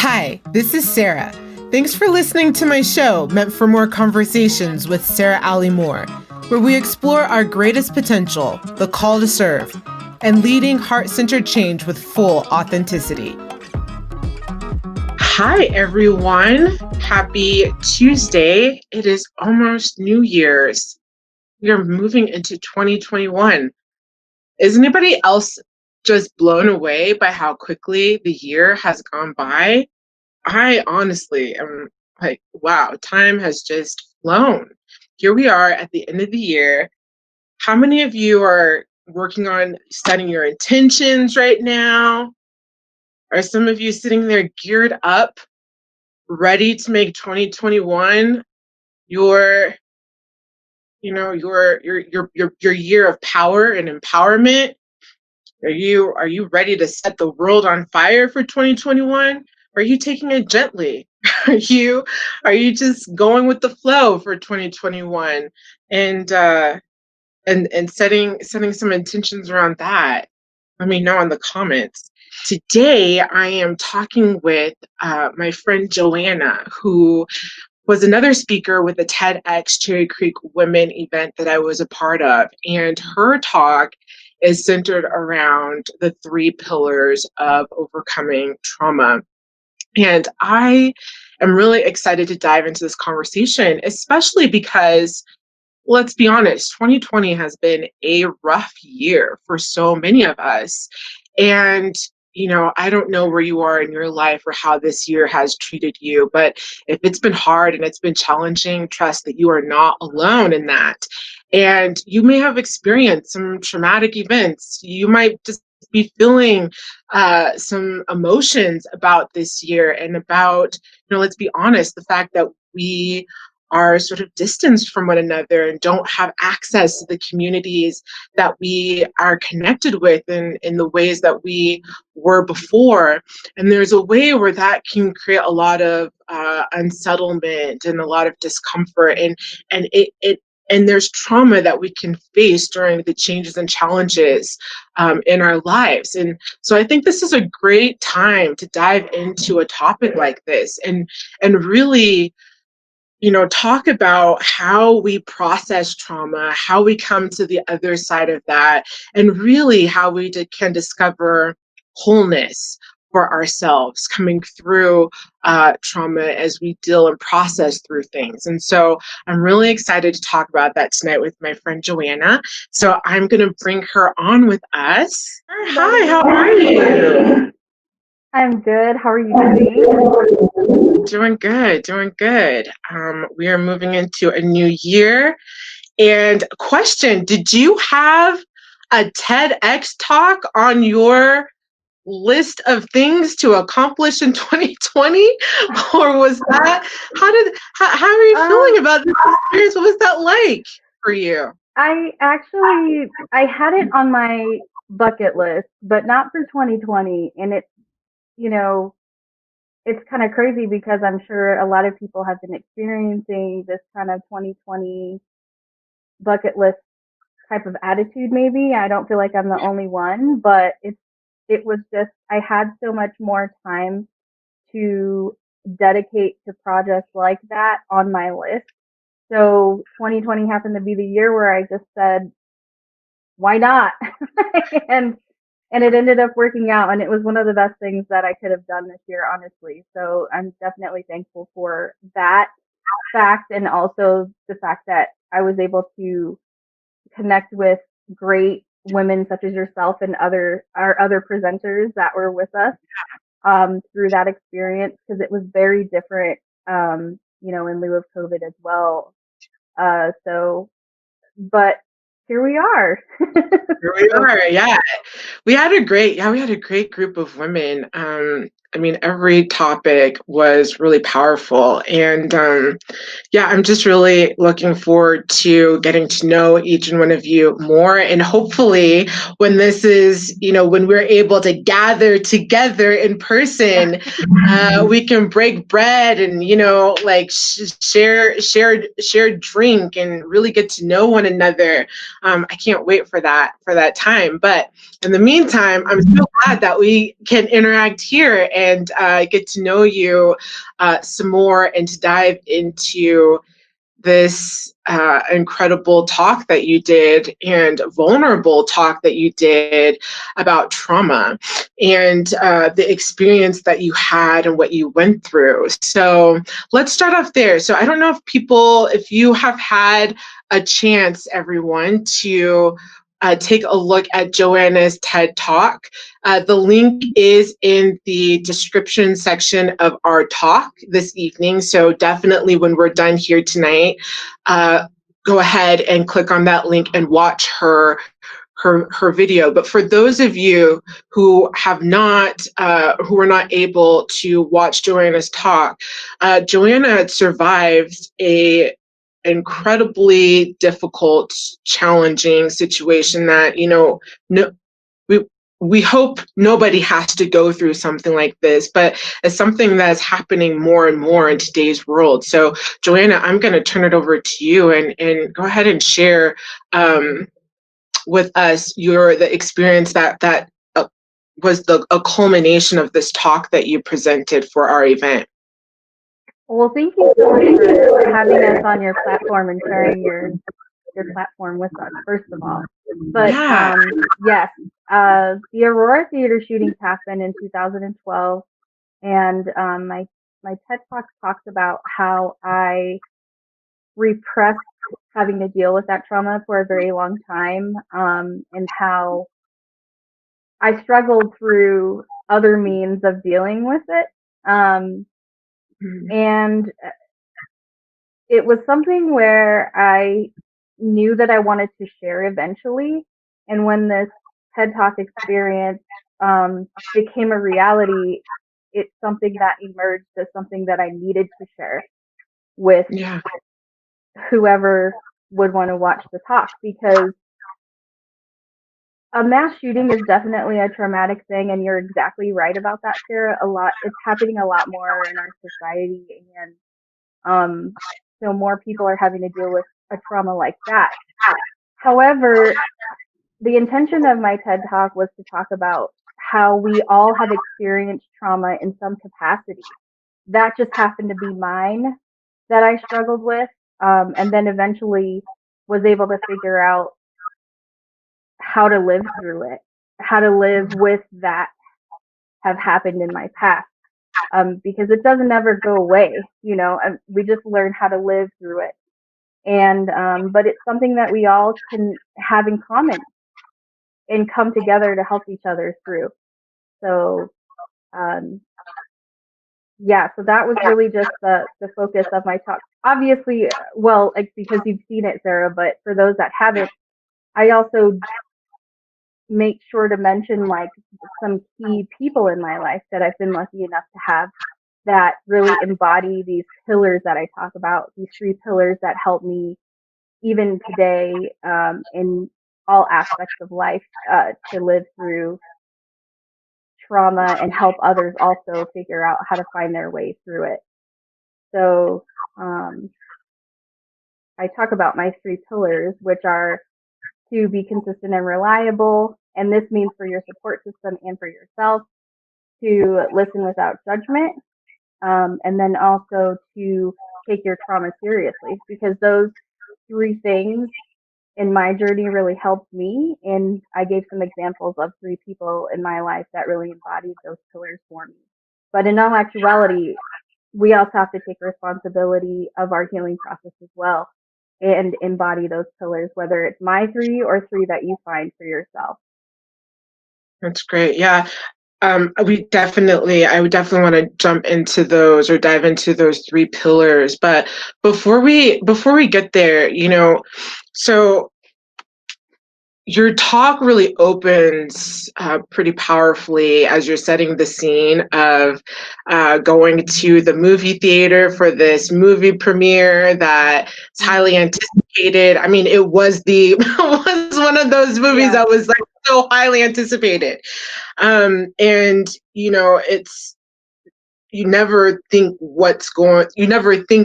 Hi, this is Sarah. Thanks for listening to my show, Meant for More Conversations with Sarah Ali Moore, where we explore our greatest potential, the call to serve, and leading heart-centered change with full authenticity. Hi, everyone. Happy Tuesday. It is almost New Year's. We are moving into 2021. Is anybody else just blown away by how quickly the year has gone by? I honestly am like, wow, time has just flown. Here we are at the end of the year. How many of you are working on setting your intentions right now? Are some of you sitting there geared up, ready to make 2021 your, your year of power and empowerment? Are you ready to set the world on fire for 2021? Are you taking it gently? Are you just going with the flow for 2021 and setting some intentions around that? Let me know in the comments. Today I am talking with my friend Joanna, who was another speaker with the TEDx Cherry Creek Women event that I was a part of. And her talk is centered around the 3 pillars of overcoming trauma. And I am really excited to dive into this conversation, especially because, let's be honest, 2020 has been a rough year for so many of us. And I don't know where you are in your life or how this year has treated you, but if it's been hard and it's been challenging, trust that you are not alone in that. And you may have experienced some traumatic events. You might just be feeling some emotions about this year and about, let's be honest, the fact that we are sort of distanced from one another and don't have access to the communities that we are connected with in the ways that we were before. And there's a way where that can create a lot of unsettlement and a lot of discomfort, and there's trauma that we can face during the changes and challenges in our lives. And so I think this is a great time to dive into a topic like this and really talk about how we process trauma, how we come to the other side of that, and really how we can discover wholeness for ourselves coming through trauma as we deal and process through things. And so I'm really excited to talk about that tonight with my friend Joanna. So I'm going to bring her on with us. Hi, how are you? I'm good. How are you doing? Doing good. We are moving into a new year. And question, did you have a TEDx talk on your list of things to accomplish in 2020? Or was that, how are you feeling about this experience? What was that like for you? I had it on my bucket list, but not for 2020. And it's kind of crazy because I'm sure a lot of people have been experiencing this kind of 2020 bucket list type of attitude. Maybe I don't feel like I'm the only one, but it was just, I had so much more time to dedicate to projects like that on my list. So 2020 happened to be the year where I just said, why not? and it ended up working out, and it was one of the best things that I could have done this year, honestly. So I'm definitely thankful for that fact, and also the fact that I was able to connect with great women such as yourself and our other presenters that were with us through that experience, because it was very different, in lieu of COVID as well. But here we are. Here we are, yeah. We had a great group of women. Every topic was really powerful. And I'm just really looking forward to getting to know each and one of you more. And hopefully when this is, when we're able to gather together in person, we can break bread and, share drink and really get to know one another. I can't wait for that time. But in the meantime, meantime, I'm so glad that we can interact here and get to know you some more and to dive into this incredible talk that you did and vulnerable talk that you did about trauma and the experience that you had and what you went through. So let's start off there. So I don't know if you have had a chance, everyone, to take a look at Joanna's TED Talk. The link is in the description section of our talk this evening. So definitely when we're done here tonight, go ahead and click on that link and watch her video. But for those of you who are not able to watch Joanna's talk, Joanna survived a incredibly difficult, challenging situation that, no, we hope nobody has to go through something like this, but it's something that's happening more and more in today's world. So Joanna, I'm going to turn it over to you and go ahead and share with us the experience that was a culmination of this talk that you presented for our event. Well, thank you so much for having us on your platform and sharing your platform with us, first of all. But yes, the Aurora Theater shootings happened in 2012, and my TED Talk talks about how I repressed having to deal with that trauma for a very long time, and how I struggled through other means of dealing with it. And it was something where I knew that I wanted to share eventually. And when this TED Talk experience became a reality, it's something that emerged as something that I needed to share with whoever would want to watch the talk, because a mass shooting is definitely a traumatic thing, and you're exactly right about that, Sarah. It's happening a lot more in our society, and so more people are having to deal with a trauma like that. However, the intention of my TED Talk was to talk about how we all have experienced trauma in some capacity. That just happened to be mine that I struggled with, and then eventually was able to figure out how to live through it, how to live with that have happened in my past, because it doesn't ever go away. We just learn how to live through it. And but it's something that we all can have in common and come together to help each other through. So so that was really just the focus of my talk. Obviously, well, because you've seen it, Sarah, but for those that haven't, I also make sure to mention some key people in my life that I've been lucky enough to have that really embody these pillars that I talk about, these 3 pillars that help me even today, in all aspects of life, to live through trauma and help others also figure out how to find their way through it. So I talk about my 3 pillars, which are to be consistent and reliable, and this means for your support system and for yourself, to listen without judgment, and then also to take your trauma seriously, because those 3 things in my journey really helped me. And I gave some examples of 3 people in my life that really embodied those pillars for me. But in all actuality, we also have to take responsibility of our healing process as well and embody those pillars, whether it's my 3 or 3 that you find for yourself. That's great. Yeah. I would definitely want to jump into those or dive into those 3 pillars. But before we get there, so your talk really opens pretty powerfully as you're setting the scene of going to the movie theater for this movie premiere that's highly anticipated. I mean, it was was one of those movies that was so highly anticipated. And it's you never think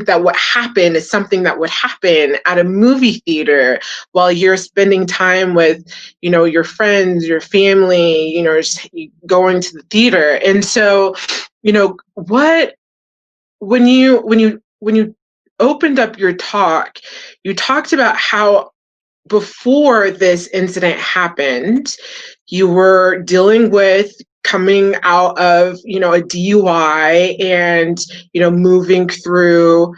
that what happened is something that would happen at a movie theater while you're spending time with, your friends, your family, just going to the theater. And so, what when you opened up your talk, you talked about how before this incident happened, you were dealing with coming out of, a DUI and, moving through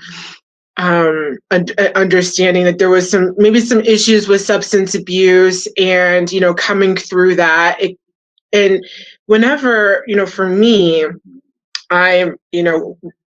understanding that there was maybe some issues with substance abuse and, coming through that. And whenever, for me,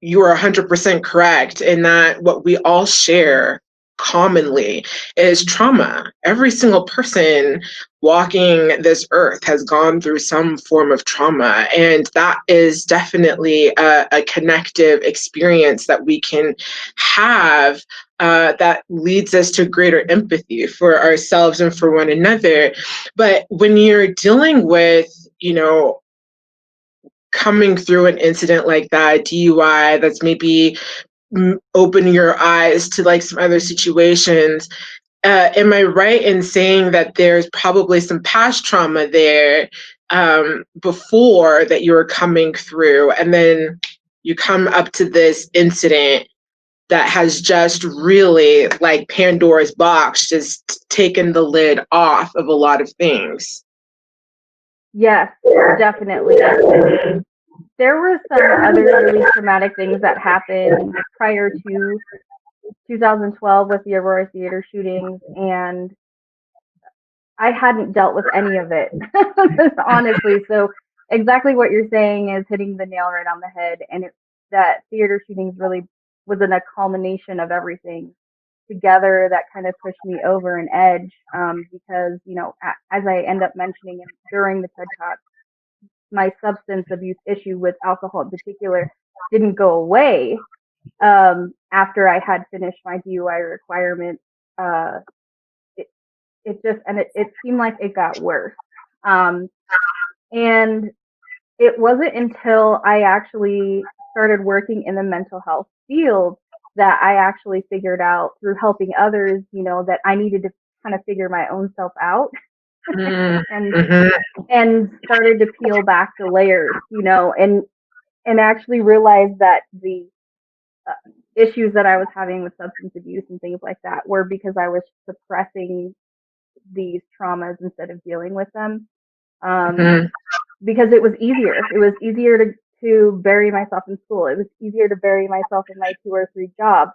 you are 100% correct in that what we all share commonly is trauma. Every single person walking this earth has gone through some form of trauma, and that is definitely a connective experience that we can have that leads us to greater empathy for ourselves and for one another. But when you're dealing with, coming through an incident like that, DUI, that's maybe opening your eyes to like some other situations. Am I right in saying that there's probably some past trauma there before that you were coming through, and then you come up to this incident that has just really, like Pandora's box, just taken the lid off of a lot of things? Yes, definitely. There were some other really traumatic things that happened prior to 2012 with the Aurora Theater shootings, and I hadn't dealt with any of it, honestly. So exactly what you're saying is hitting the nail right on the head. And that theater shootings really was in a culmination of everything together that kind of pushed me over an edge. Because, as I end up mentioning during the TED Talk, my substance abuse issue with alcohol in particular didn't go away after I had finished my DUI requirement. It, it seemed like it got worse. And it wasn't until I actually started working in the mental health field that I actually figured out through helping others, that I needed to kind of figure my own self out. And started to peel back the layers, and actually realized that the issues that I was having with substance abuse and things like that were because I was suppressing these traumas instead of dealing with them. Because it was easier. It was easier to bury myself in school. It was easier to bury myself in my 2 or 3 jobs.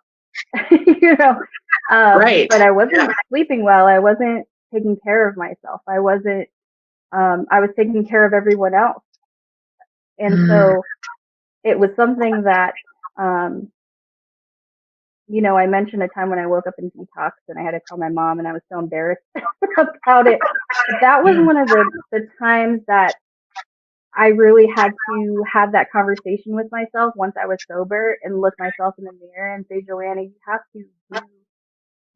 Right. But I wasn't sleeping well. I wasn't taking care of myself. I wasn't. I was taking care of everyone else, and so it was something that, I mentioned a time when I woke up in detox and I had to call my mom, and I was so embarrassed about it. But that was one of the times that I really had to have that conversation with myself once I was sober and look myself in the mirror and say, Joanna, you have to do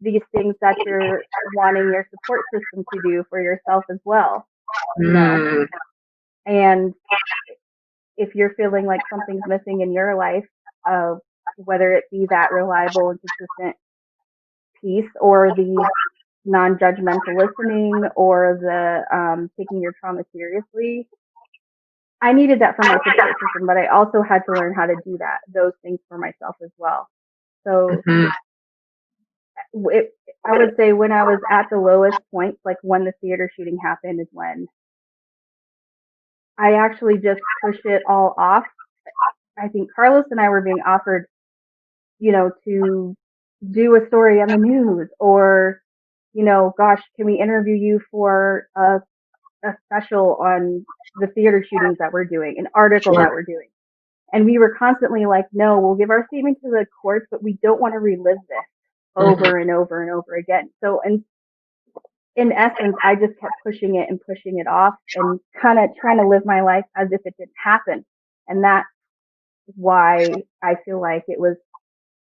these things that you're wanting your support system to do for yourself as well. And if you're feeling like something's missing in your life, whether it be that reliable and consistent piece or the non-judgmental listening or the taking your trauma seriously, I needed that for my support system, but I also had to learn how to do those things for myself as well. So I would say when I was at the lowest point, like when the theater shooting happened, is when I actually just pushed it all off. I think Carlos and I were being offered, to do a story on the news, or, gosh, can we interview you for a special on the theater shootings that we're doing, an article that we're doing. And we were constantly like, no, we'll give our statement to the courts, but we don't want to relive this over and over and over again. So in essence, I just kept pushing it off and kind of trying to live my life as if it didn't happen. And that's why I feel like it was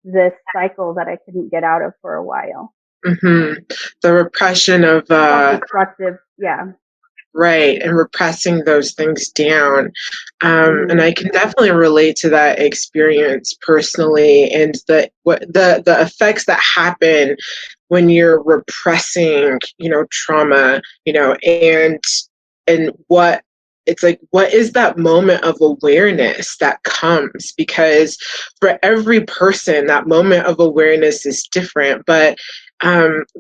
this cycle that I couldn't get out of for a while. The repression of destructive, yeah. Right, and repressing those things down. And Mm-hmm. I can definitely relate to that experience personally, and the effects that happen when you're repressing, trauma, and what it's like, what is that moment of awareness that comes? Because for every person, that moment of awareness is different. But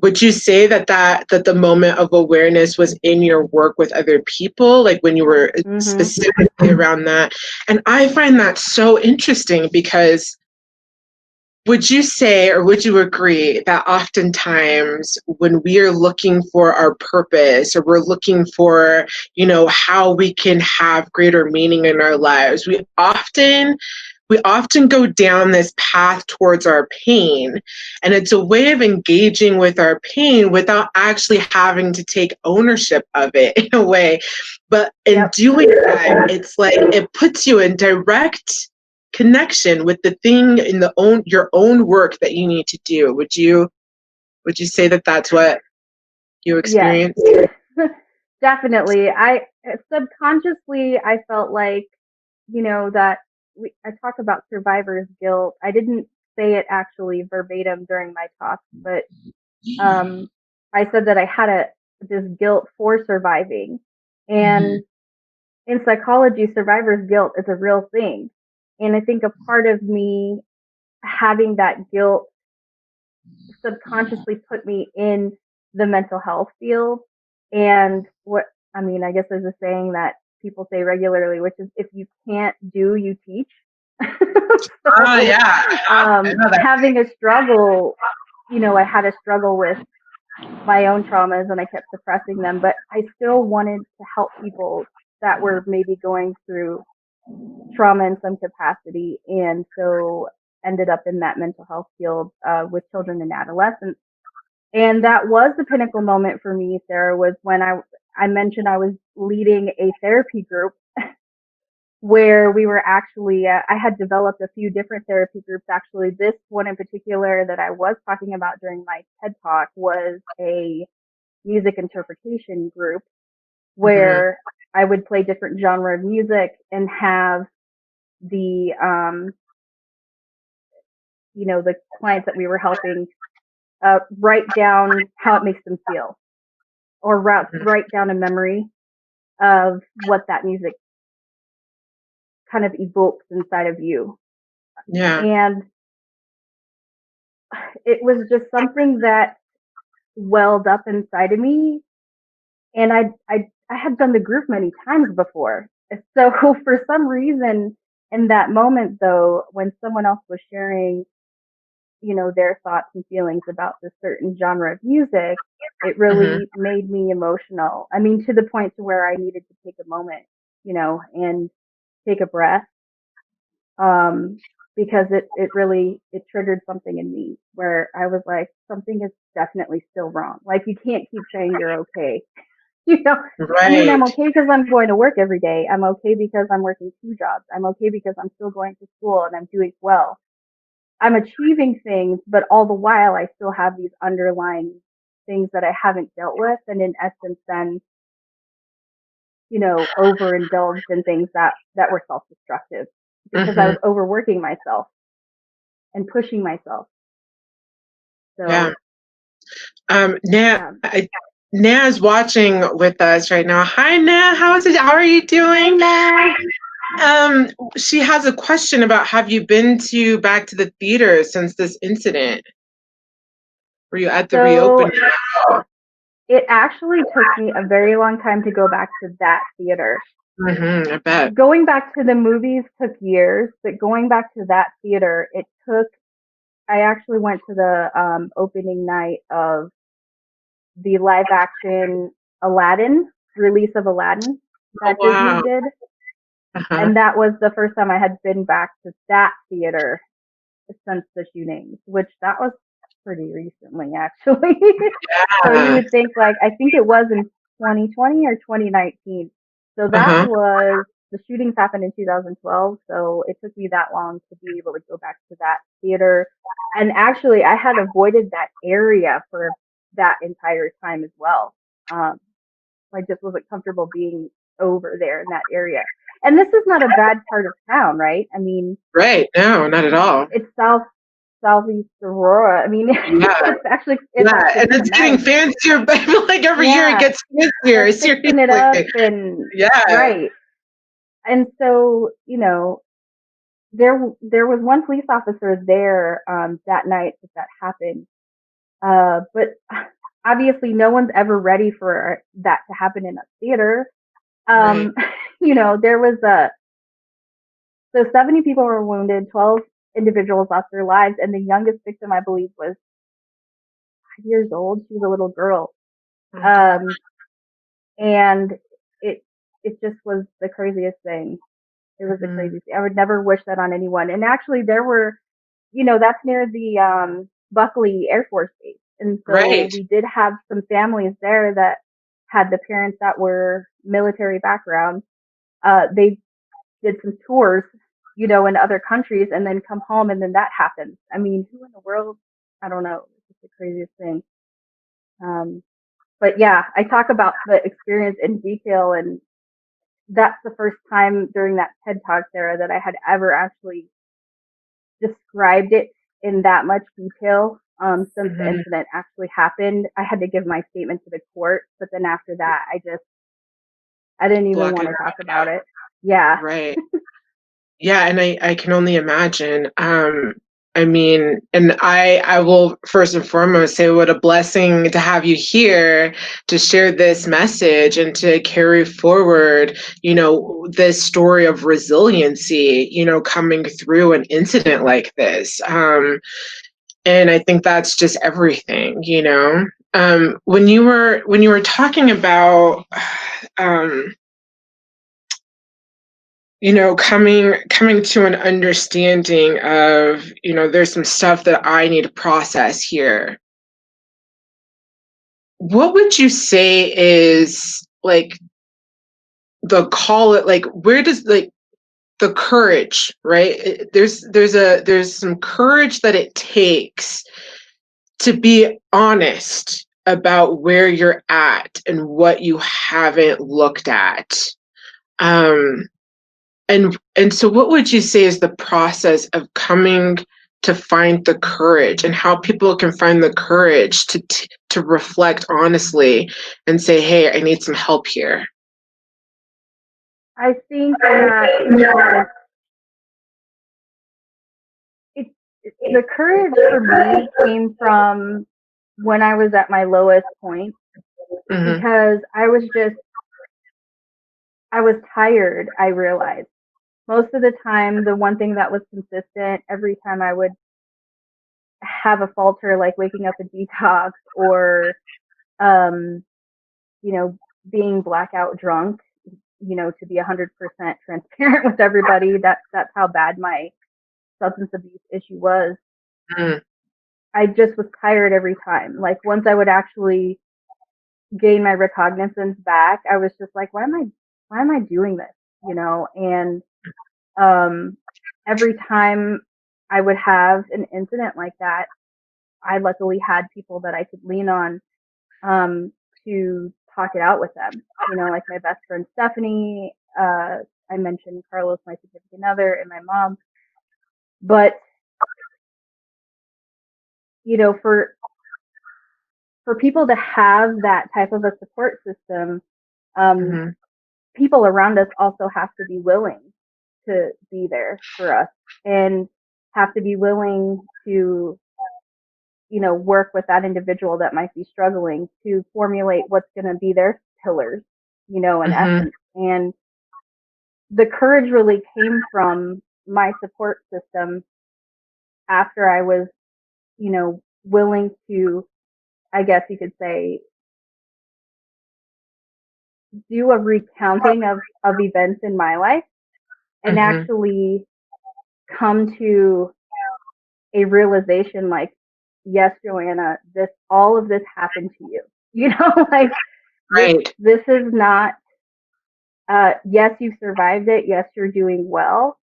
would you say that the moment of awareness was in your work with other people, like when you were Mm-hmm. specifically around that? And I find that so interesting because would you say, or would you agree that oftentimes when we are looking for our purpose, or we're looking for, how we can have greater meaning in our lives, we often go down this path towards our pain, and it's a way of engaging with our pain without actually having to take ownership of it in a way. But in Yep. doing that, it's like it puts you in direct connection with the thing in your own work that you need to do. Would you say that that's what you Yes. experienced? Definitely. I subconsciously I felt like, that I talk about survivor's guilt. I didn't say it actually verbatim during my talk, but um, I said that I had this guilt for surviving. Mhm. And in psychology, survivor's guilt is a real thing. And I think a part of me having that guilt subconsciously put me in the mental health field. And I guess there's a saying that people say regularly, which is if you can't do, you teach. Oh So, yeah, I know that. having a struggle, I had a struggle with my own traumas and I kept suppressing them, but I still wanted to help people that were maybe going through trauma in some capacity. And so ended up in that mental health field with children and adolescents. And that was the pinnacle moment for me, Sarah, was when I mentioned I was leading a therapy group where we were actually, I had developed a few different therapy groups. Actually, this one in particular that I was talking about during my TED talk was a music interpretation group Mhm. where I would play different genre of music and have the, the clients that we were helping write down how it makes them feel or write down a memory of what that music kind of evokes inside of you. Yeah. And it was just something that welled up inside of me. And I had done the group many times before. So for some reason in that moment though, when someone else was sharing, their thoughts and feelings about this certain genre of music, it Mhm. really made me emotional. I mean, to the point to where I needed to take a moment, and take a breath um, because it really it triggered something in me where I was like, something is definitely still wrong. Like you can't keep saying you're okay. You know, I mean, I'm Right. okay because I'm going to work every day. I'm okay because I'm working two jobs. I'm okay because I'm still going to school and I'm doing well. I'm achieving things, but all the while I still have these underlying things that I haven't dealt with, and in essence, then overindulged in things that were self-destructive because I Mhm. was overworking myself and pushing myself. Yeah. So, Na yeah. Na's watching with us right now. Hi, Na. How are you Hey, doing? Nat. Um, she has a question about, have you been back to the theater since this incident? Were you at the So reopening? it actually took me a very long time to go back to that theater. I bet. Going back to the movies took years, but going back to that theater, it took. I actually went to the opening night of the live action Aladdin release of Aladdin Oh, that Disney wow. did. Uh-huh. And that was the first time I had been back to that theater since the shootings, which that was pretty recently actually. So you Yeah. would think like I think it was in 2020 or 2019. So that Uh-huh. was the shootings happened in 2012, so it took me that long to be able to go back to that theater. And actually I had avoided that area for that entire time as well. Um, I just wasn't comfortable being over there in that area. And this is not a bad part of town, right? I mean, Right. No, not at all. it's southeast Aurora. I mean, Yeah. it's Yeah. actually And kind of it's getting nice. fancier, but I feel like every year it Yeah, gets fancier. they're fixing it up Seriously. and Yeah. right. And so, there was one police officer there that night that happened. But obviously, no one's ever ready for that to happen in a theater. Right. Um, there was so 70 people were wounded, 12 individuals lost their lives, and the youngest victim, I believe, was 5 years old. She was a little girl. Oh, God. Um, and it it just was the craziest thing. It was the Mhm. craziest thing. I would never wish that on anyone. And actually, there were, that's near the Buckley Air Force Base, and so Right. we did have some families there that had the parents that were military background. They did some tours, in other countries, and then come home, and then that happens. I mean, who in the world? I don't know. It's just the craziest thing. Um, but yeah, I talk about the experience in detail, and that's the first time during that TED Talk, Sarah, that I had ever actually described it in that much detail. Since the Mhm. incident actually happened, I had to give my statement to the court, but then after that, I didn't even Block want it to talk out. about it. Yeah. Right. Yeah, and I can only imagine. I mean, and I will first and foremost say what a blessing to have you here to share this message and to carry forward, this story of resiliency, coming through an incident like this. And I think that's just everything. When you were talking about um coming to an understanding of, there's some stuff that I need to process here. What would you say is like the call it like where does like the courage, right? There's some courage that it takes to be honest about where you're at and what you haven't looked at. Um and so what would you say is the process of coming to find the courage and how people can find the courage to reflect honestly and say, "Hey, I need some help here." I think that it, the courage for me came from when I was at my lowest point, Mhm. because I was tired, I realized. Most of the time, the one thing that was consistent every time I would have a falter, like waking up a detox or, um, you know, being blackout drunk, to be 100% transparent with everybody, that's how bad my substance abuse issue was. Mm. I just was tired every time. Like once I would actually gain my recognizance back, I was just like, why am I doing this? And um, every time I would have an incident like that, I luckily had people that I could lean on um, to talk it out with them. Like my best friend Stephanie. I mentioned Carlos, my significant other, and my mom. But for people to have that type of a support system, um, Mhm. people around us also have to be willing to be there for us and have to be willing to, work with that individual that might be struggling to formulate what's going to be their pillars, in Mhm. essence. And the courage really came from my support system after I was, willing to, I guess you could say, do a recounting of events in my life and Mhm. actually come to a realization like, yes, Joanna, all of this happened to you. Like this, Right. this is not, yes, you survived it. Yes, you're doing well,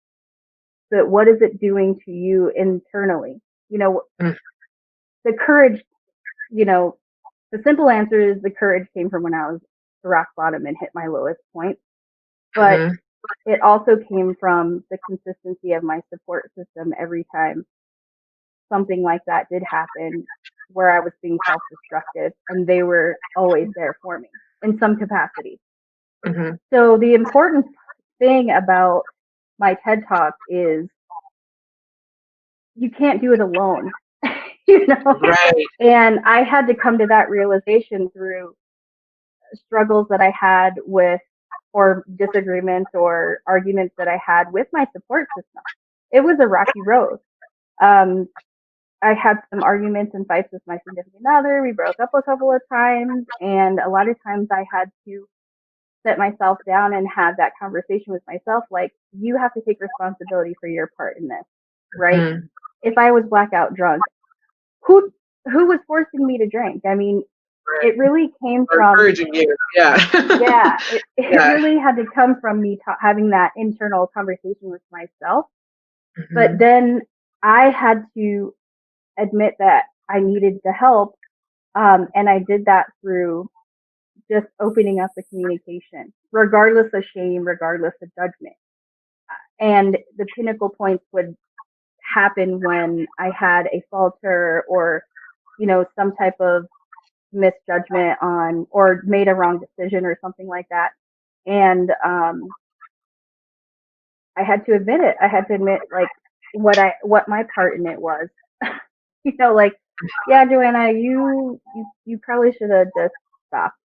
but what is it doing to you internally? You know, Mm. the courage, you know, the simple answer is the courage came from when I was to rock bottom and hit my lowest point. But it also came from the consistency of my support system every time something like that did happen where I was being self-destructive, and they were always there for me in some capacity. So the important thing about my TED Talk is you can't do it alone, you know? Right. And I had to come to that realization through struggles that I had with, or disagreements or arguments that I had with my support system. It was a rocky road. I had some arguments and fights with my significant other. We broke up a couple of times, and a lot of times I had to set myself down and have that conversation with myself, like, you have to take responsibility for your part in this, right? If I was blackout drunk, who was forcing me to drink? I mean, it really came from encouraging you. Yeah, it really had to come from me having that internal conversation with myself. But then I had to admit that I needed the help, and I did that through just opening up the communication, regardless of shame, regardless of judgment. And the pinnacle points would happen when I had a falter or, you know, some type of misjudgment on, or made a wrong decision or something like that. And I had to admit it. I had to admit, like, what my part in it was. You know, like, yeah, Joanna, you probably should have just stopped,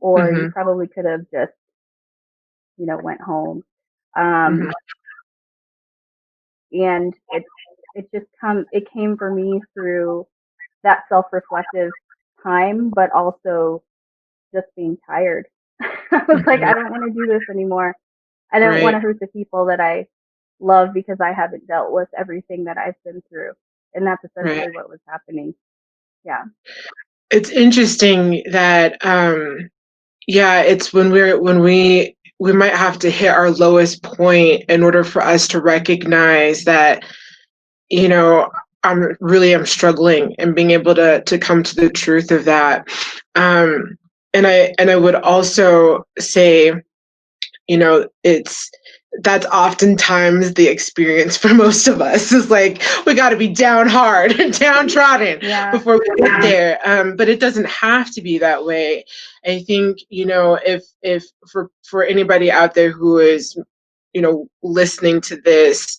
or you probably could have just, you know, went home. And it came for me through that self-reflective time, but also just being tired. I was like, I don't want to do this anymore. I don't want to hurt the people that I love because I haven't dealt with everything that I've been through. And that's essentially what was happening. Yeah. It's interesting that, it's when we might have to hit our lowest point in order for us to recognize that, you know, I'm struggling, and being able to come to the truth of that. And I would also say, you know, that's oftentimes the experience for most of us, is like, we got to be down hard and downtrodden before we get there. But it doesn't have to be that way. I think, you know, if for anybody out there who is, you know, listening to this,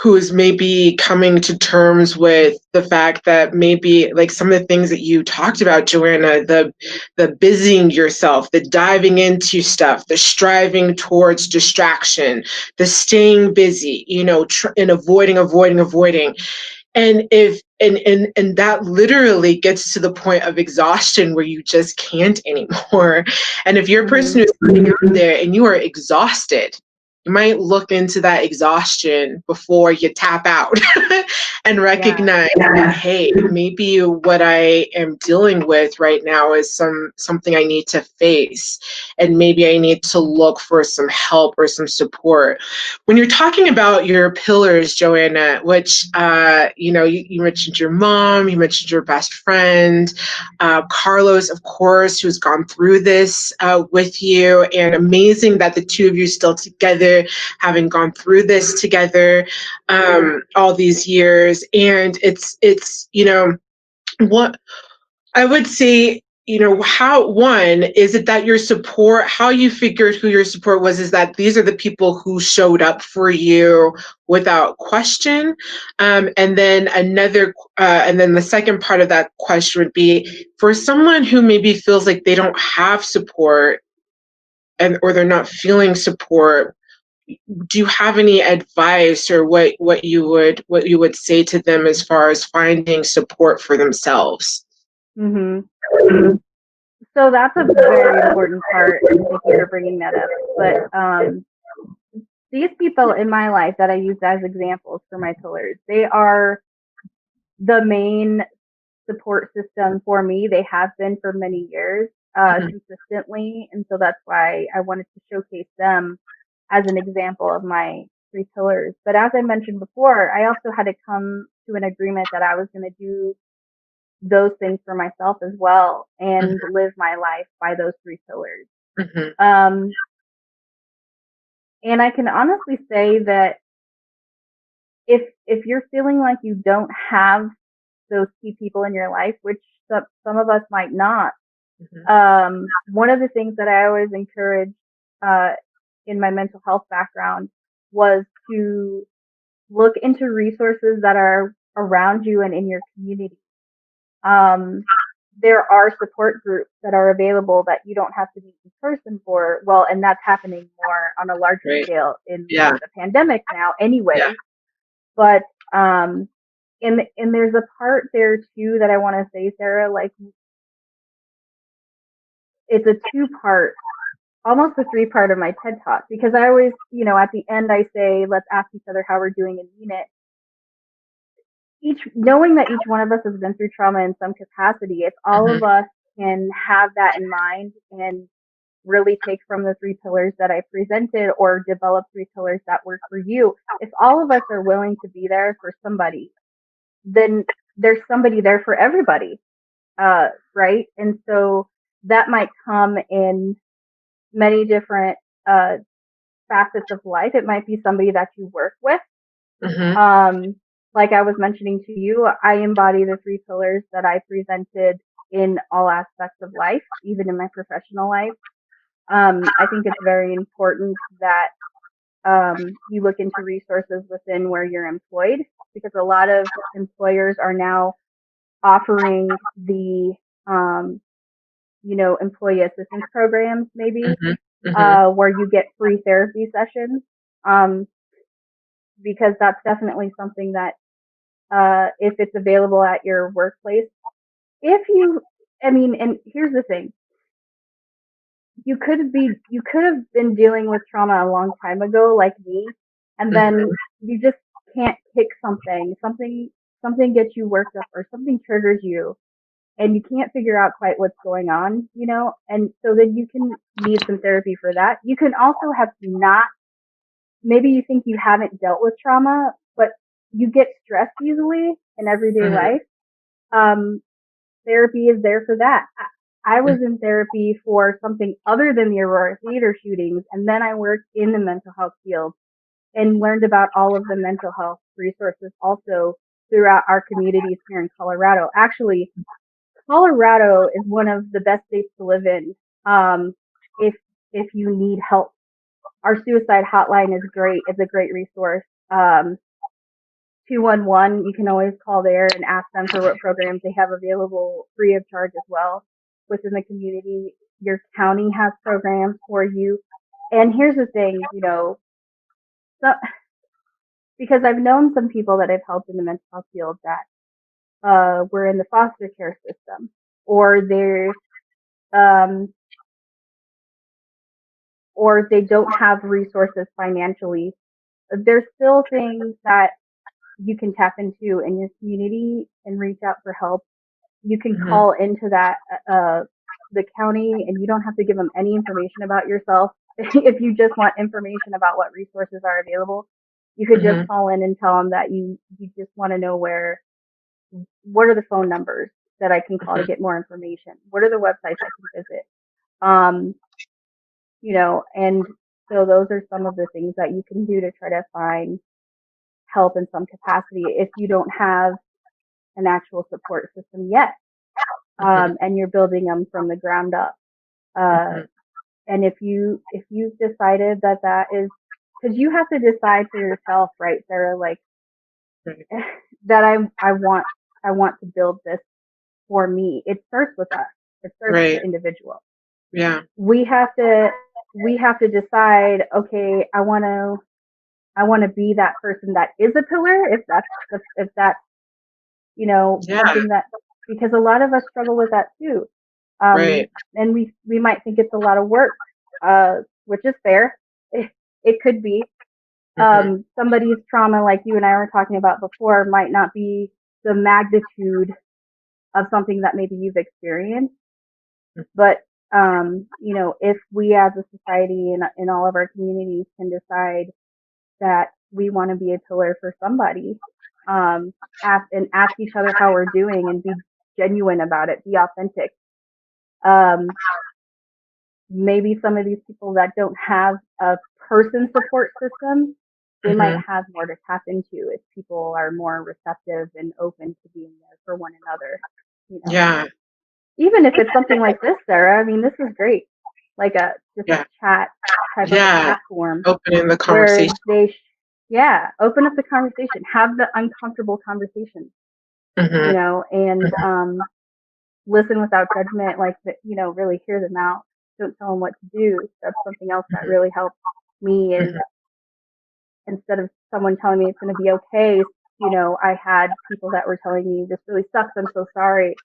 who is maybe coming to terms with the fact that maybe, like, some of the things that you talked about, Joanna, the busying yourself, the diving into stuff, the striving towards distraction, the staying busy, you know, and avoiding. And and that literally gets to the point of exhaustion where you just can't anymore. And if you're a person who's sitting out there and you are exhausted, you might look into that exhaustion before you tap out and recognize that, hey, maybe what I am dealing with right now is something I need to face, and maybe I need to look for some help or some support. When you're talking about your pillars, Joanna, which, you know, you mentioned your mom, you mentioned your best friend, Carlos, of course, who's gone through this with you, and amazing that the two of you still together, having gone through this together all these years. And it's, you know, what I would say, you know, one is it that your support, how you figured who your support was, is that these are the people who showed up for you without question. And then and then the second part of that question would be, for someone who maybe feels like they don't have support, or they're not feeling support, do you have any advice, or what you would say to them as far as finding support for themselves? So that's a very important part, and thank you for bringing that up. But these people in my life that I use as examples for my pillars, they are the main support system for me. They have been for many years, consistently, and so that's why I wanted to showcase them as an example of my 3 pillars. But as I mentioned before, I also had to come to an agreement that I was going to do those things for myself as well and Mhm. live my life by those three pillars. Mhm. Um, and I can honestly say that if you're feeling like you don't have those key people in your life, which some of us might not, Mhm. one of the things that I always encourage uh, in my mental health background was to look into resources that are around you and in your community. Um, there are support groups that are available that you don't have to meet in person for. Well, and that's happening more on a larger Right. scale in Yeah. the pandemic now Yeah. anyway. But um, and there's a part there too that I want to say, Sarah, like it's a two-part, almost a three-part of my TED Talk, because I always, at the end I say, let's ask each other how we're doing and mean it. Knowing that each one of us has been through trauma in some capacity, if all Mhm. of us can have that in mind and really take from the three pillars that I presented or develop three pillars that work for you, if all of us are willing to be there for somebody, then there's somebody there for everybody. Right? And so that might come in many different uh, facets of life. It might be somebody that you work with. Mhm. Um, like I was mentioning to you, I embody the three pillars that I presented in all aspects of life, even in my professional life. I think it's very important that you look into resources within where you're employed, because a lot of employers are now offering the um, employee assistance programs, maybe, Mhm. Mhm. where you get free therapy sessions, um, because that's definitely something that, if it's available at your workplace, if you, I mean, and here's the thing, you could have been dealing with trauma a long time ago, like me, and then Mhm. you just can't kick something gets you worked up or something triggers you and you can't figure out quite what's going on, and so then you can need some therapy for that. You can also have not, maybe you think you haven't dealt with trauma, but you get stressed easily in everyday Mhm. life. Um, Therapy is there for that. I was in therapy for something other than the Aurora Theater shootings, and then I worked in the mental health field and learned about all of the mental health resources also throughout our communities here in Colorado. Actually, Colorado is one of the best states to live in, if you need help. Our suicide hotline is great. It's a great resource. 211, you can always call there and ask them for what programs they have available free of charge as well within the community. Your county has programs for you. And here's the thing, so, because I've known some people that I've helped in the mental health field that were in the foster care system, or um, or they don't have resources financially. There's still things that you can tap into in your community and reach out for help. You can Mhm. call into that the county, and you don't have to give them any information about yourself. If you just want information about what resources are available, you could just Mhm. call in and tell them that you just want to know what are the phone numbers that I can call to Mhm. get more information. What are the websites I can visit? Um, and so those are some of the things that you can do to try to find help in some capacity if you don't have an actual support system yet, Mhm. and you're building them from the ground up. Uh, Mhm. and if you've decided that that is, because you have to decide for yourself, right, Sarah? Like Right. that I want to build this for me. It starts with us. It starts with Right. the individual. Yeah. We have to decide. Okay, I want to be that person that is a pillar. If that's Yeah. something that, because a lot of us struggle with that too. Right. And we might think it's a lot of work, which is fair. It could be. Mhm. Somebody's trauma, like you and I were talking about before, might not be the magnitude of something that maybe you've experienced. But, if we as a society and in all of our communities can decide that we want to be a pillar for somebody, ask each other how we're doing and genuine about it, be authentic. Maybe some of these people that don't have a person support system, they might have more to tap into if people are more receptive and open to being there for one another, you know. Yeah. Even if it's something like this, Sarah, I mean, this is great. Like just a Yeah. chat type of a Yeah. platform Opening the where conversation. open up the conversation, have the uncomfortable conversation, you Mm-hmm. know, and listen without judgment, like, really hear them out. Don't tell them what to do. That's something else that really helps me is instead of someone telling me it's going to be okay, I had people that were telling me this really sucks. I'm so sorry.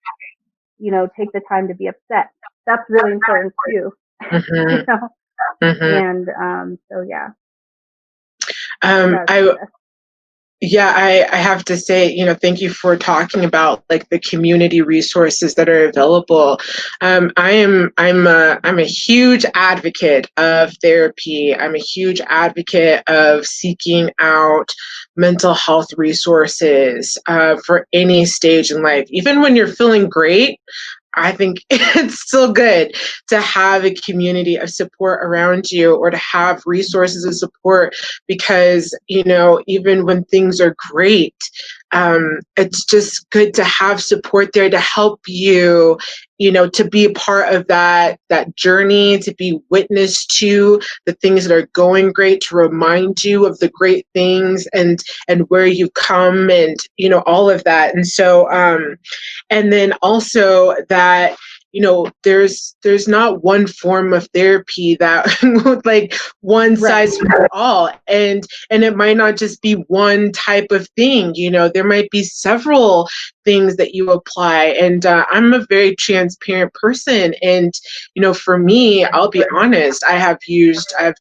Take the time to be upset. That's really important too, you Mm-hmm. know? Mm-hmm. And, so yeah, that's I Yeah, I have to say, thank you for talking about like the community resources that are available. I'm a huge advocate of therapy. I'm a huge advocate of seeking out mental health resources for any stage in life, even when you're feeling great. I think it's still good to have a community of support around you or to have resources of support because, even when things are great, it's just good to have support there to help you, to be a part of that journey, to be witness to the things that are going great, to remind you of the great things and where you've come and, all of that. And so, and then also that there's not one form of therapy that like one right. size fits all, and it might not just be one type of thing. There might be several things that you apply, and I'm a very transparent person, and for me, I'll be honest, I've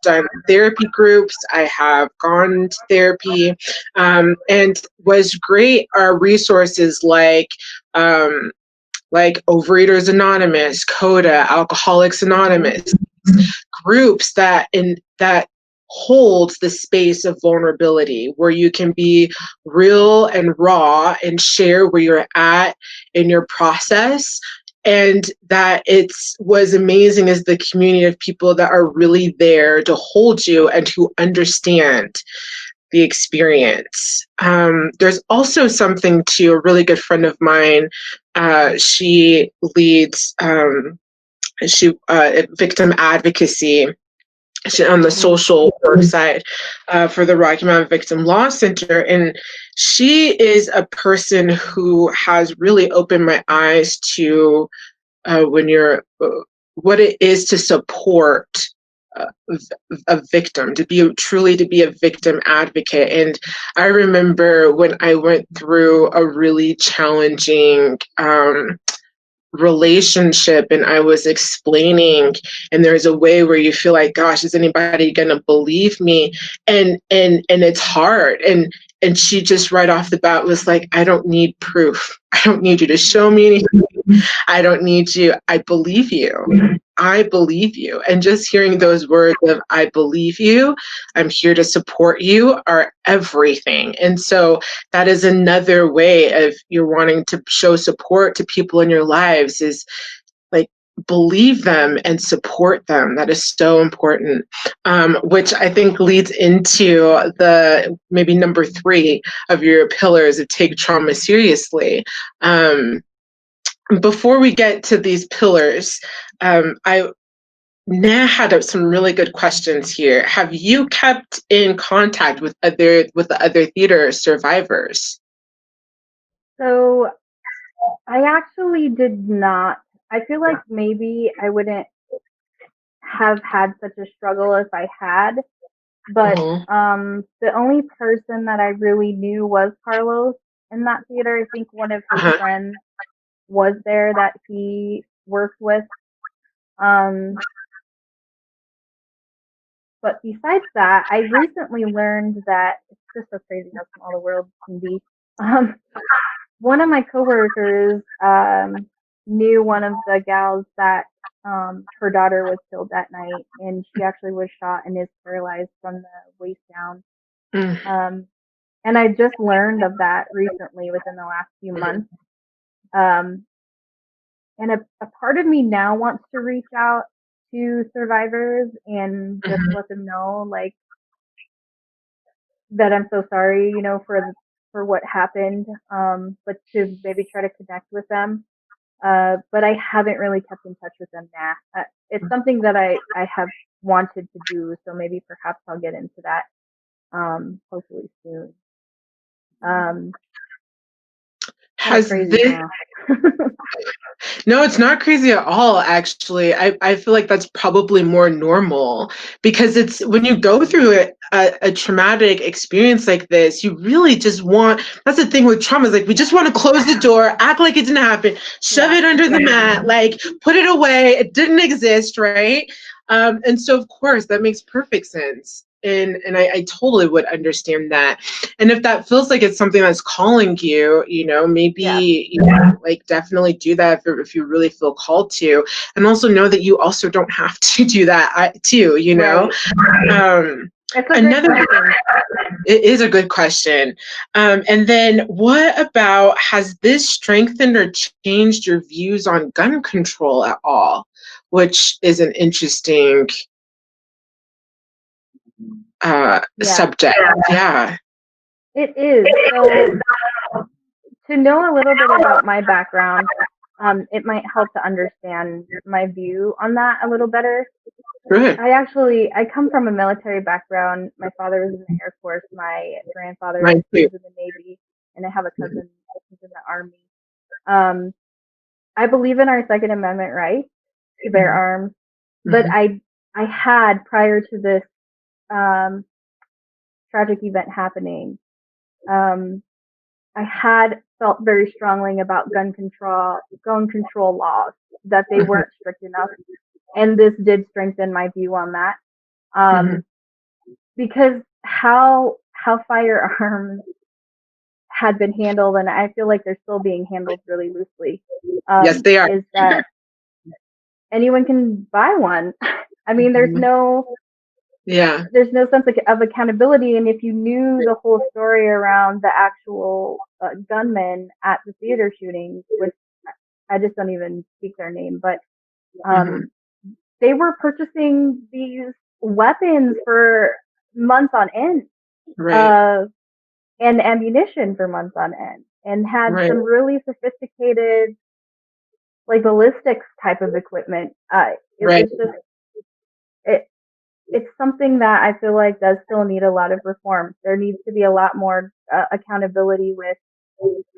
done therapy groups, I have gone to therapy, and was great are resources like Overeaters Anonymous, CODA, Alcoholics Hmm. Anonymous, groups that holds the space of vulnerability where you can be real and raw and share where you're at in your process. And that it's was amazing is the community of people that are really there to hold you and who understand the experience. There's also something to a really good friend of mine. She leads victim advocacy on the Hmm. social work side for the Rocky Mountain Victim Law Center. And she is a person who has really opened my eyes to when you're what it is to support uh, a victim, to be a victim advocate. And I remember when I went through a really challenging relationship and I was explaining, and there's a way where you feel like, gosh, is anybody gonna believe me? And it's hard. And she just right off the bat was like, I don't need proof. I don't need you to show me anything. I don't need you. I believe you. I believe you. And just hearing those words of I believe you, I'm here to support you are everything. And so that is another way of you're wanting to show support to people in your lives is like believe them and support them. That is so important, which I think leads into the maybe number 3 of your pillars of take trauma seriously. Before we get to these pillars, I now had some really good questions here. Have you kept in contact with the other theater survivors? So I actually did not. I feel like maybe I wouldn't have had such a struggle if I had, but Mm-hmm. the only person that I really knew was Carlos in that theater. I think one of his Uh-huh. friends was there that he worked with. Um, but besides that, I recently learned that it's just so crazy how small the world can be. Um, one of my coworkers knew one of the gals that her daughter was killed that night, and she actually was shot and is paralyzed from the waist down. Mm-hmm. Um, and I just learned of that recently within the last few months. Um, And a part of me now wants to reach out to survivors and just Mhm. let them know, like, that I'm so sorry, for what happened. But to maybe try to connect with them. But I haven't really kept in touch with them now. It's something that I have wanted to do, so maybe perhaps I'll get into that, hopefully soon. Kind of Has crazy, this huh? No, it's not crazy at all, actually. I feel like that's probably more normal because it's when you go through a traumatic experience like this, you really just want, that's the thing with trauma, is like we just want to close the door, act like it didn't happen, shove Yeah. it under the mat, like put it away, it didn't exist, right? And so, of course, that makes perfect sense. And I totally would understand that. And if that feels like it's something that's calling you, Yeah. maybe, like definitely do that if you really feel called to. And also know that you also don't have to do that too. Right. Um, It's a great another, question. it is a good question. And then what about, has this strengthened or changed your views on gun control at all? Which is an interesting Yeah, subject. Yeah. it is. So to know a little bit about my background, it might help to understand my view on that a little better. Good. I come from a military background. My father was in the Air Force. My grandfather Mine too. was in the Navy, and I have a cousin who's in the Army. Um, I believe in our Second Amendment right to bear arms, but Mhm. I had prior to this um, tragic event happening, um, I had felt very strongly about gun control laws, that they Mhm. weren't strict enough, and this did strengthen my view on that. Mhm. Um, because how firearms had been handled, and I feel like they're still being handled really loosely, Yes, they are. is that anyone can buy one. I mean, Mhm. Yeah. there's no sense of accountability, and if you knew the whole story around the actual gunmen at the theater shootings, which I just don't even speak their name, but Mhm. um, they were purchasing these weapons for months on end. Right. Uh, and ammunition for months on end, and had Right. some really sophisticated, like, ballistics type of equipment. It Right. was just it. It's something that I feel like does still need a lot of reform. There needs to be a lot more accountability with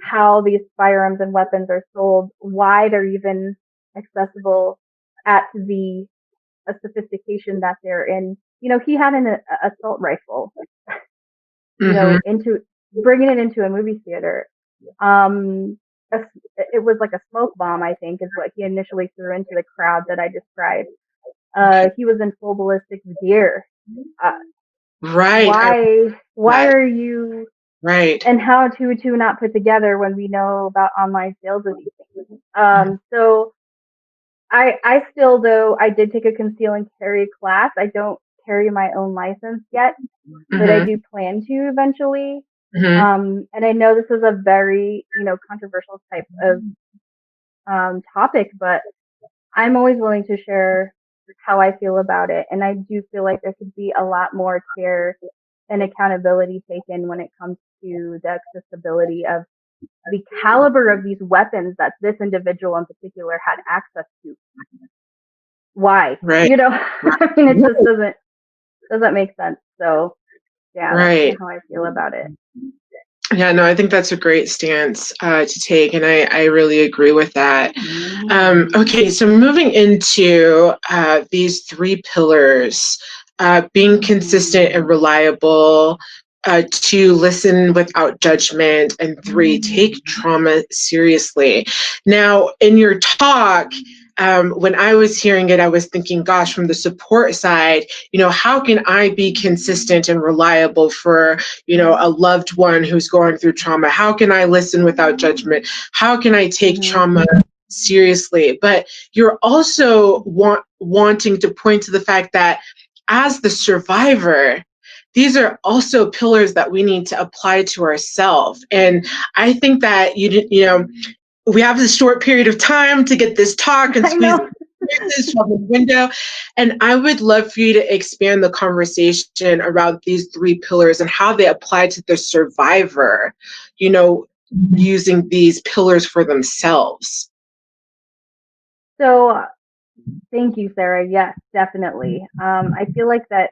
how these firearms and weapons are sold, why they're even accessible at the a sophistication that they're in. He had an assault rifle, Mhm. into bringing it into a movie theater. Um, it was like a smoke bomb, I think, is what he initially threw into the crowd that I described. Okay. He was in full ballistic gear. Uh, Right. I why that. are you, Right. and how to not put together when we know about online sales of these things? Mhm. So I still, though, I did take a conceal and carry class. I don't carry my own license yet, but I Mhm. do plan to eventually. Mhm. And I know this is a very, controversial type of topic, but I'm always willing to share how I feel about it. And I do feel like there could be a lot more care and accountability taken when it comes to the accessibility of the caliber of these weapons that this individual in particular had access to. Why? Right. I mean, it just doesn't make sense. So yeah, that's kind Right. of how I feel about it. Yeah, no, I think that's a great stance to take, and I really agree with that. Okay, so moving into these three pillars, being consistent and reliable, to listen without judgment, and three, take trauma seriously. Now, in your talk, when I was hearing it, I was thinking, gosh, from the support side, how can I be consistent and reliable for, a loved one who's going through trauma? How can I listen without judgment? How can I take Hmm. trauma seriously? But you're also wanting to point to the fact that as the survivor, these are also pillars that we need to apply to ourselves. And I think that we have this short period of time to get this talk and I squeeze know. this from the window. And I would love for you to expand the conversation around these three pillars and how they apply to the survivor, using these pillars for themselves. So thank you, Sarah. Yes, definitely. I feel like that,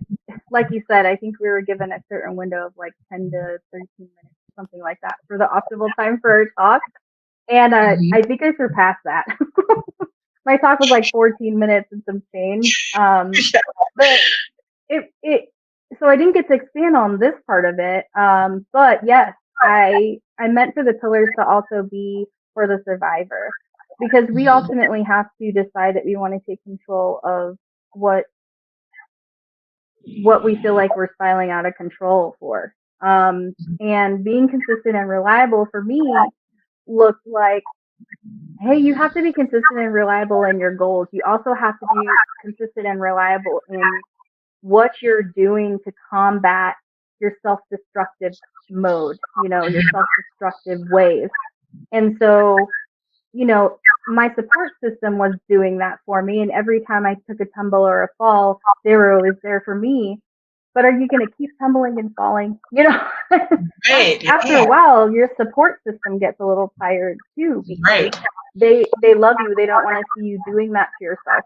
like you said, I think we were given a certain window of like 10 to 13 minutes, something like that, for the optimal time for our talk. And I think I surpassed that. My talk was like 14 minutes and some change. But it so I didn't get to expand on this part of it. But yes, I meant for the pillars to also be for the survivor, because we ultimately have to decide that we want to take control of what we feel like we're spiraling out of control for. And being consistent and reliable for me looked like, hey, you have to be consistent and reliable in your goals. You also have to be consistent and reliable in what you're doing to combat your self-destructive mode, your self-destructive ways. And so, my support system was doing that for me. And every time I took a tumble or a fall, they were always there for me. But are you going to keep tumbling and falling? Right. After a while, your support system gets a little tired too, because they love you. They don't want to see you doing that to yourself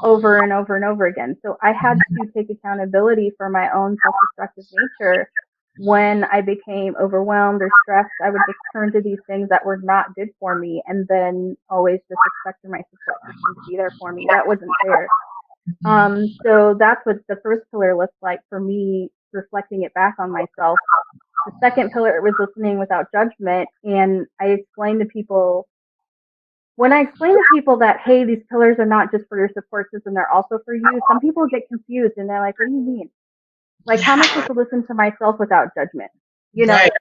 over and over and over again. So I had to take accountability for my own self-destructive nature. When I became overwhelmed or stressed, I would just turn to these things that were not good for me, and then always just expecting my support system to be there for me. That wasn't fair. So that's what the first pillar looks like for me, reflecting it back on myself. The second pillar was listening without judgment. And I explained to people, when I explain to people that, hey, these pillars are not just for your support system, they're also for you, some people get confused and they're like, what do you mean? Like, how am I supposed to listen to myself without judgment? Right.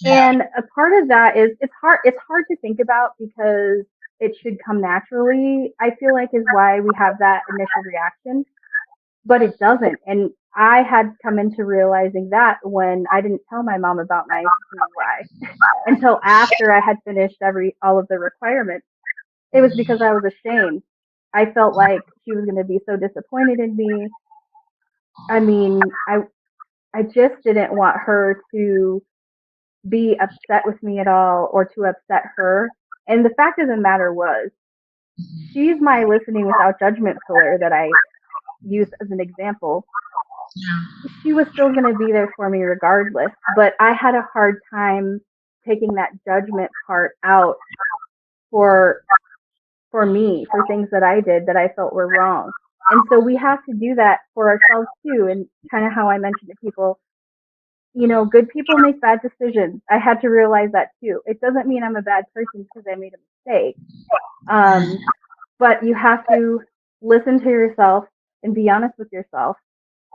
And a part of that is, it's hard to think about, because it should come naturally, I feel like, is why we have that initial reaction, but it doesn't. And I had come into realizing that when I didn't tell my mom about my DUI until after I had finished all of the requirements. It was because I was ashamed. I felt like she was going to be so disappointed in me. I mean, I just didn't want her to be upset with me at all, or to upset her. And the fact of the matter was, she's my listening without judgment pillar that I use as an example. She was still going to be there for me regardless, but I had a hard time taking that judgment part out for me, for things that I did that I felt were wrong. And so we have to do that for ourselves too. And kind of how I mentioned to people, good people make bad decisions. I had to realize that too. It doesn't mean I'm a bad person because I made a mistake. But you have to listen to yourself and be honest with yourself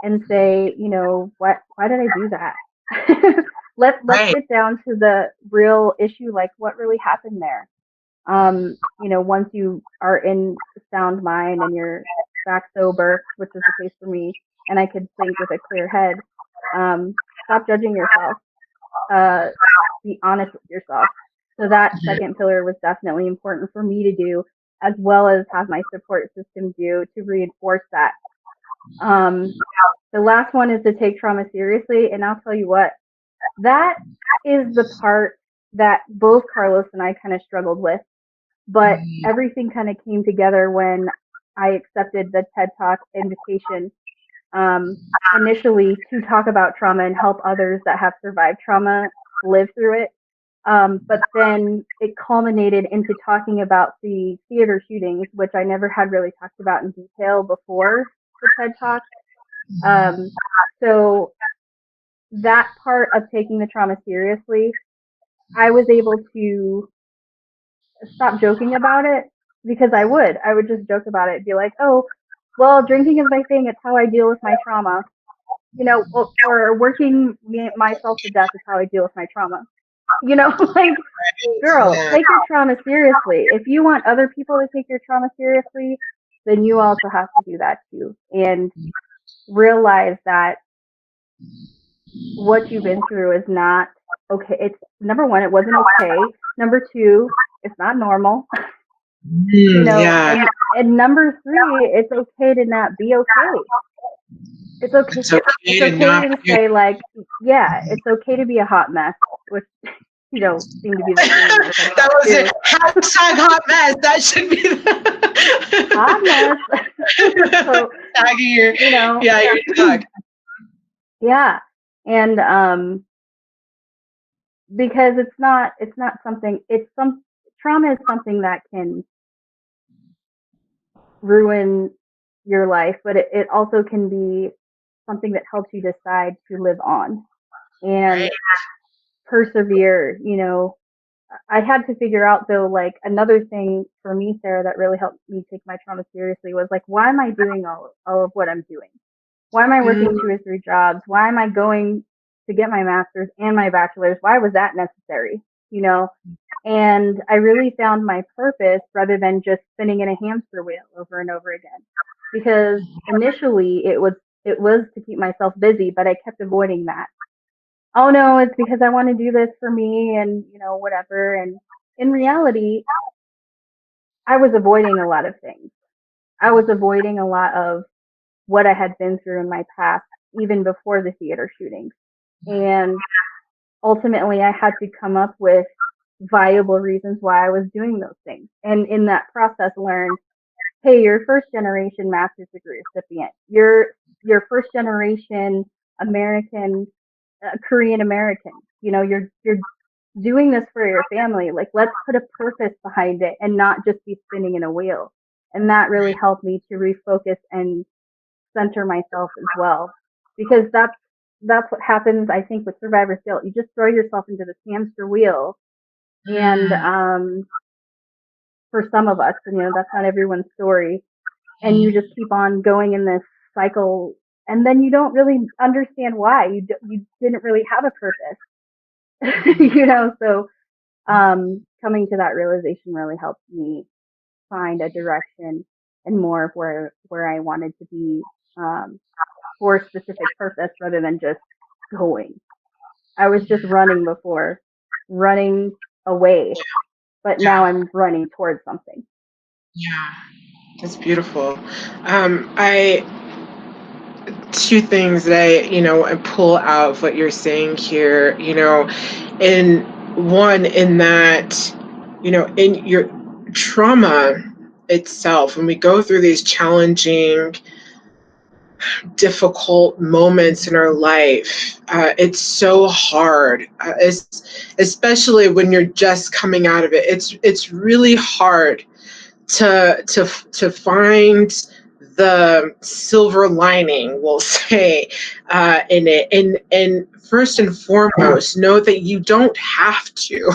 and say, why did I do that? Let's get down to the real issue, like what really happened there. Once you are in sound mind and you're back sober, which is the case for me, and I could think with a clear head, stop judging yourself. Be honest with yourself. So that second pillar was definitely important for me to do, as well as have my support system do, to reinforce that. The last one is to take trauma seriously, and I'll tell you what, that is the part that both Carlos and I kind of struggled with, but everything kind of came together when I accepted the TED Talk invitation, initially to talk about trauma and help others that have survived trauma live through it. But then it culminated into talking about the theater shootings, which I never had really talked about in detail before the TED Talk. So that part of taking the trauma seriously, I was able to stop joking about it, because I would just joke about it, be like, oh, well, drinking is my thing. It's how I deal with my trauma. Or working myself to death is how I deal with my trauma. Like, girl, take your trauma seriously. If you want other people to take your trauma seriously, then you also have to do that too. And realize that what you've been through is not okay. It's, number one, it wasn't okay. Number two, It's not normal. You know, Yeah. and number three, it's okay to not be okay. It's okay. It's okay It's to not okay to be. say like, yeah, it's okay to be a hot mess, which seem to be the theme I've had That was it. too. Hashtag hot mess. That should be the Hot mess. So tagging your, you know, yeah, your tag. yeah, and because it's not something. Trauma is something that can ruin your life, but it also can be something that helps you decide to live on and Right. persevere. I had to figure out though, like another thing for me, Sarah, that really helped me take my trauma seriously was like, why am I doing all of what I'm doing? Why am I working 2 or 3 jobs? Why am I going to get my master's and my bachelor's? Why was that necessary? And I really found my purpose rather than just spinning in a hamster wheel over and over again. Because initially it was to keep myself busy, but I kept avoiding that. Oh no, it's because I want to do this for me and whatever. And in reality, I was avoiding a lot of things. I was avoiding a lot of what I had been through in my past, even before the theater shootings. And ultimately, I had to come up with viable reasons why I was doing those things. And in that process, learned, hey, you're first generation master's degree recipient. You're first generation American, Korean American. You're doing this for your family. Like, let's put a purpose behind it and not just be spinning in a wheel. And that really helped me to refocus and center myself as well, because that's what happens, I think, with survivor's guilt. You just throw yourself into this hamster wheel, and for some of us, that's not everyone's story, and you just keep on going in this cycle, and then you don't really understand why you didn't really have a purpose. So coming to that realization really helped me find a direction and more of where I wanted to be, for a specific purpose rather than just going. I was just running before, running away, but now I'm running towards something. Yeah, that's beautiful. I two things that I pull out of what you're saying here, and one in that, in your trauma itself, when we go through these challenging, difficult moments in our life, it's so hard, especially when you're just coming out of it. It's really hard to find the silver lining, we'll say, in it. And first and foremost, know that you don't have to.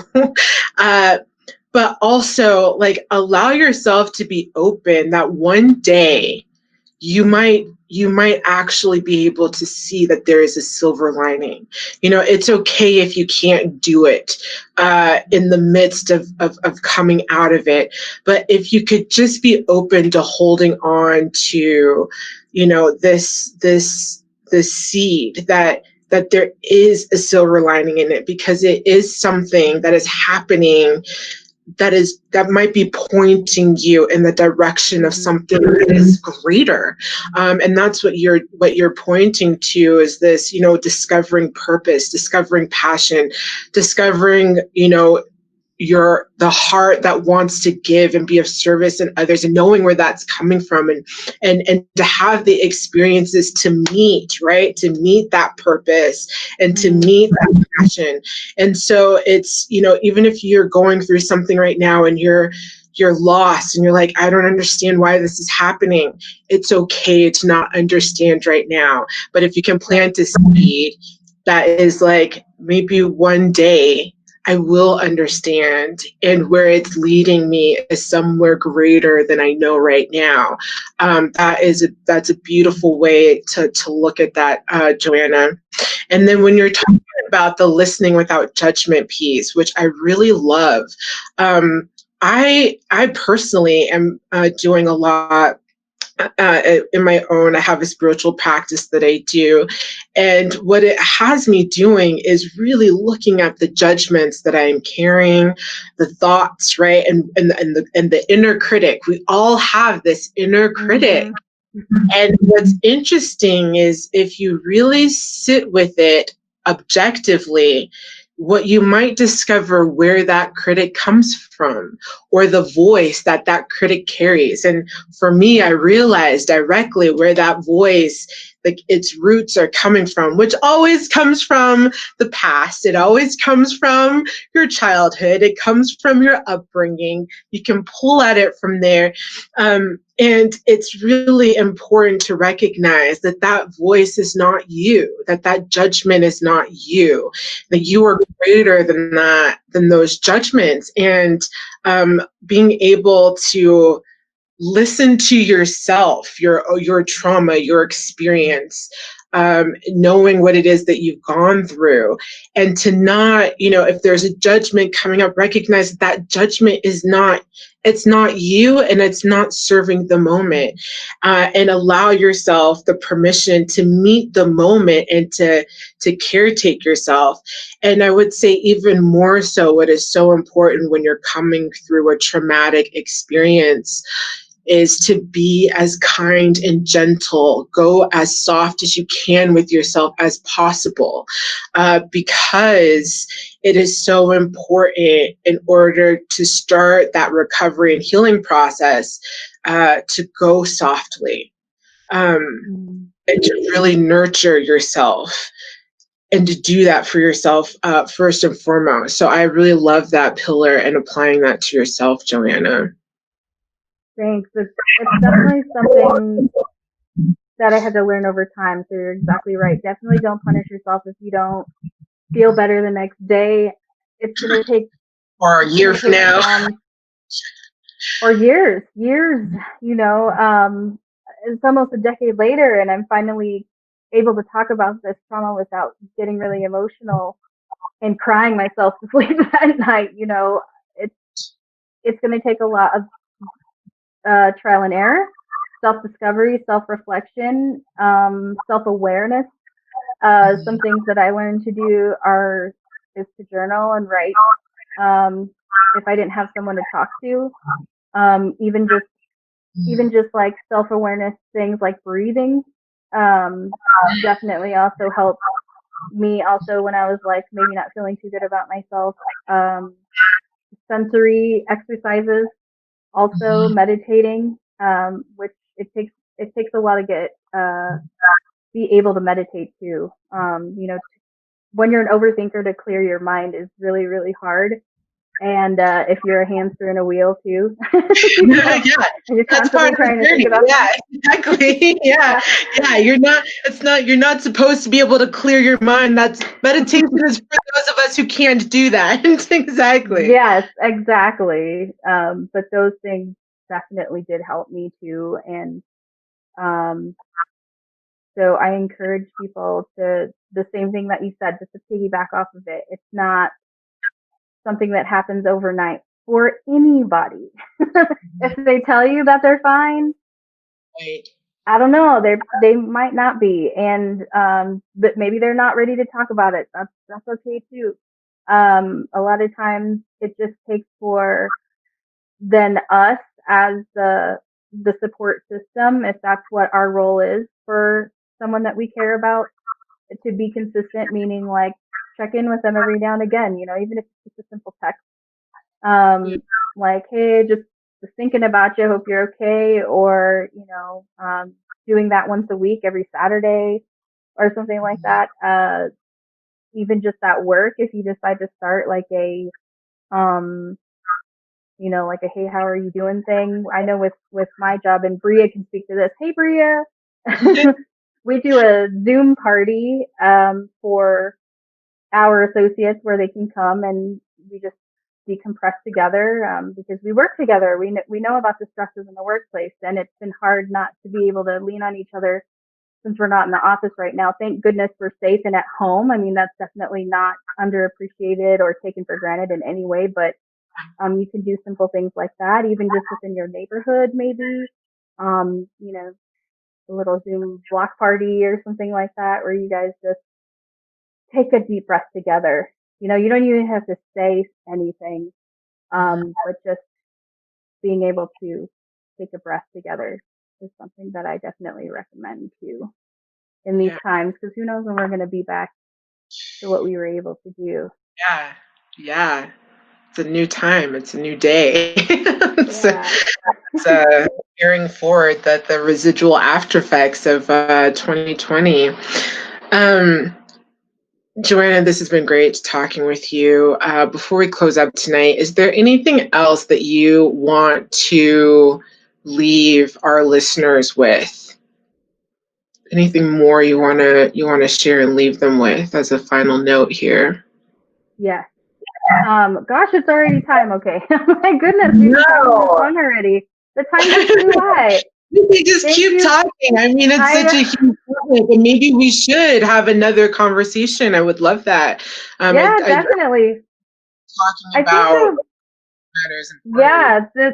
But also, like, allow yourself to be open that one day you might actually be able to see that there is a silver lining. It's okay if you can't do it in the midst of coming out of it. But if you could just be open to holding on to, this seed that there is a silver lining in it, because it is something that is happening that might be pointing you in the direction of something that is greater, and that's what you're pointing to, is this, discovering purpose, discovering passion, discovering, the heart that wants to give and be of service in others, and knowing where that's coming from, and to have the experiences to meet that purpose and to meet that passion. And so it's, even if you're going through something right now and you're lost and you're like, I don't understand why this is happening, it's okay to not understand right now. But if you can plant a seed that is like, maybe one day I will understand, and where it's leading me is somewhere greater than I know right now. That's a beautiful way to look at that, Joanna. And then when you're talking about the listening without judgment piece, which I really love, I personally am doing a lot in my own. I have a spiritual practice that I do. And what it has me doing is really looking at the judgments that I'm carrying, the thoughts, right? And the inner critic. We all have this inner critic. And what's interesting is if you really sit with it objectively, what you might discover where that critic comes from or the voice that that critic carries. And for me, I realized directly where that voice, like its roots are coming from, which always comes from the past. It always comes from your childhood. It comes from your upbringing. You can pull at it from there. And it's really important to recognize that that voice is not you, that that judgment is not you, that you are greater than that, than those judgments. And being able to listen to yourself, your trauma, your experience, knowing what it is that you've gone through, and to not, if there's a judgment coming up, recognize that that judgment is not, it's not you, and it's not serving the moment, and allow yourself the permission to meet the moment and to caretake yourself. And I would say even more so, what is so important when you're coming through a traumatic experience is to be as kind and gentle, go as soft as you can with yourself as possible, because it is so important in order to start that recovery and healing process, to go softly, and to really nurture yourself and to do that for yourself, first and foremost. So I really love that pillar and applying that to yourself, Joanna. Thanks. It's definitely something that I had to learn over time. So you're exactly right. Definitely don't punish yourself if you don't feel better the next day. It's going to take, or a year from now. Or years, it's almost a decade later and I'm finally able to talk about this trauma without getting really emotional and crying myself to sleep at night. It's going to take a lot of trial and error, self-discovery, self-reflection, self-awareness. Some things that I learned to do is to journal and write. If I didn't have someone to talk to, even just like self-awareness things like breathing, definitely also helped me also when I was like maybe not feeling too good about myself. Sensory exercises, also meditating, which it takes a while to get be able to meditate too. When you're an overthinker, to clear your mind is really, really hard. And if you're a hamster in a wheel too, yeah, you're that's part of the journey. Yeah, exactly. Yeah. You're not supposed to be able to clear your mind. That's meditation is for those of us who can't do that. Exactly. Yes, exactly. But those things definitely did help me too. And so I encourage people to, the same thing that you said, just to piggyback off of it. It's not something that happens overnight for anybody. If they tell you that they're fine, right, I don't know, they might not be, and but maybe they're not ready to talk about it. That's okay too. A lot of times it just takes for then us as the support system, if that's what our role is for someone that we care about, to be consistent, meaning like check in with them every now and again, even if it's just a simple text. Like, hey, just thinking about you, hope you're okay, or, doing that once a week, every Saturday or something like that. Even just at work, if you decide to start like like a, hey, how are you doing thing? I know with my job, and Bria can speak to this. Hey, Bria, we do a Zoom party, for our associates where they can come and we just decompress together, because we work together. We know about the stresses in the workplace, and it's been hard not to be able to lean on each other since we're not in the office right now. Thank goodness we're safe and at home. I mean, that's definitely not underappreciated or taken for granted in any way, but you can do simple things like that, even just within your neighborhood, maybe. you know, a little Zoom block party or something like that, where you guys just take a deep breath together. You know, you don't even have to say anything, but just being able to take a breath together is something that I definitely recommend too in these Yeah. times, because who knows when we're going to be back to what we were able to do. Yeah. Yeah. It's a new time. It's a new day. Yeah. It's carrying forward the residual after effects of 2020. Um, Joanna, this has been great talking with you. Before we close up tonight, is there anything else that you want to leave our listeners with? Anything more you wanna share and leave them with as a final note here? Yes. Gosh, it's already time. Okay. My goodness, we've been talking this No. long already. The time just flew by. We just Thank keep you. talking. I mean, it's such a I, huge topic, and maybe we should have another conversation. I would love that. yeah, I definitely. talking I think about the, matters important. yeah,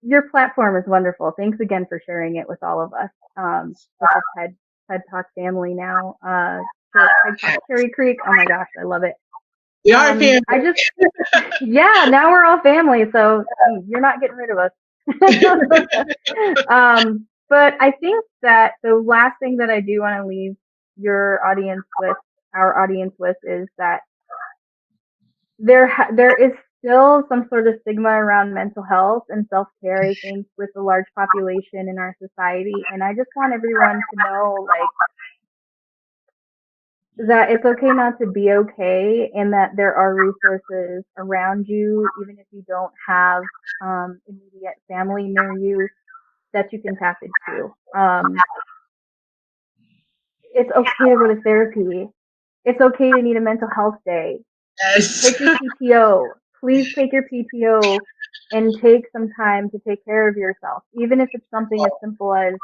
your platform is wonderful. Thanks again for sharing it with all of us. With the TED Talk family now. TED Talk Yeah, Cherry Creek. Oh my gosh, I love it. we are family. I just, yeah, now we're all family, so you're not getting rid of us. But I think that the last thing that I do want to leave your audience with, our audience with, is that there is still some sort of stigma around mental health and self-care, I think, with the large population in our society. And I just want everyone to know, like, that it's okay not to be okay, and that there are resources around you, even if you don't have immediate family near you, that you can tap into. It's okay to go to therapy. It's okay to need a mental health day. Yes. Take your PTO. Please take your PTO and take some time to take care of yourself, even if it's something as simple as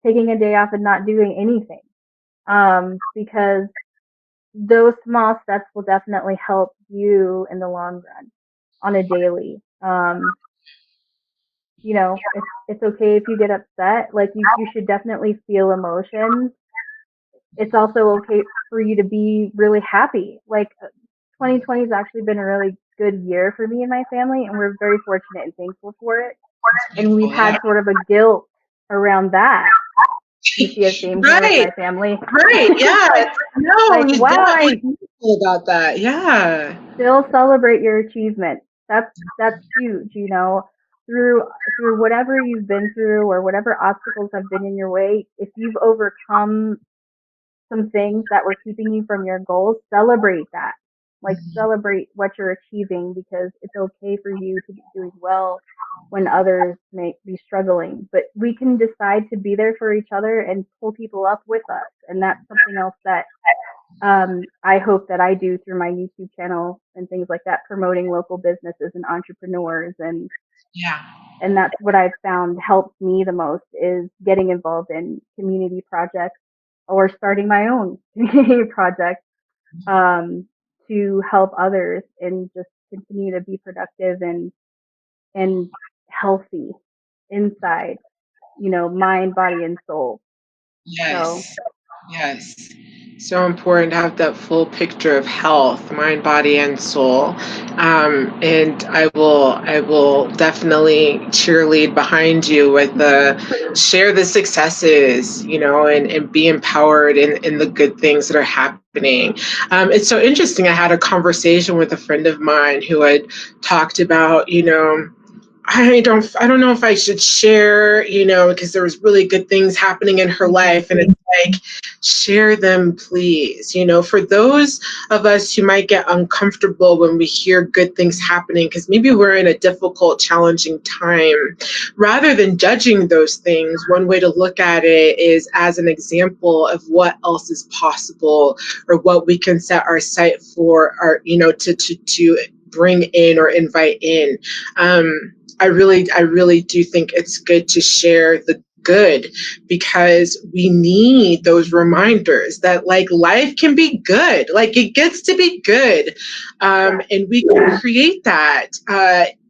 taking a day off and not doing anything. Because those small steps will definitely help you in the long run on a daily. You know, it's okay if you get upset. Like you should definitely feel emotions. It's also okay for you to be really happy. Like 2020 has actually been a really good year for me and my family, and we're very fortunate and thankful for it. It's And we've beautiful. Yeah. had sort of a guilt around that. You see a theme here with Right. my family. Right. Yeah. No, Like, you wow, definitely I feel about that. Yeah. still celebrate your achievement. That's huge, you know. Through whatever you've been through or whatever obstacles have been in your way, if you've overcome some things that were keeping you from your goals, celebrate that. Like celebrate what you're achieving, because it's okay for you to be doing well when others may be struggling. But we can decide to be there for each other and pull people up with us. And that's something else that I hope that I do through my YouTube channel and things like that, promoting local businesses and entrepreneurs. Yeah. And that's what I've found helps me the most, is getting involved in community projects or starting my own community project, to help others and just continue to be productive and healthy inside, you know, mind, body, and soul. So Yes. Yes. So important to have that full picture of health, mind, body, and soul. And I will definitely cheerlead behind you with the share the successes, and be empowered in the good things that are happening. It's so interesting. I had a conversation with a friend of mine who had talked about, I don't know if I should share, because there was really good things happening in her life. And it's like, share them, please. For those of us who might get uncomfortable when we hear good things happening, because maybe we're in a difficult, challenging time, rather than judging those things, one way to look at it is as an example of what else is possible, or what we can set our sight for, or, to bring in or invite in. I really do think it's good to share the good, because we need those reminders that, like, life can be good, like it gets to be good. yeah, And we can create that,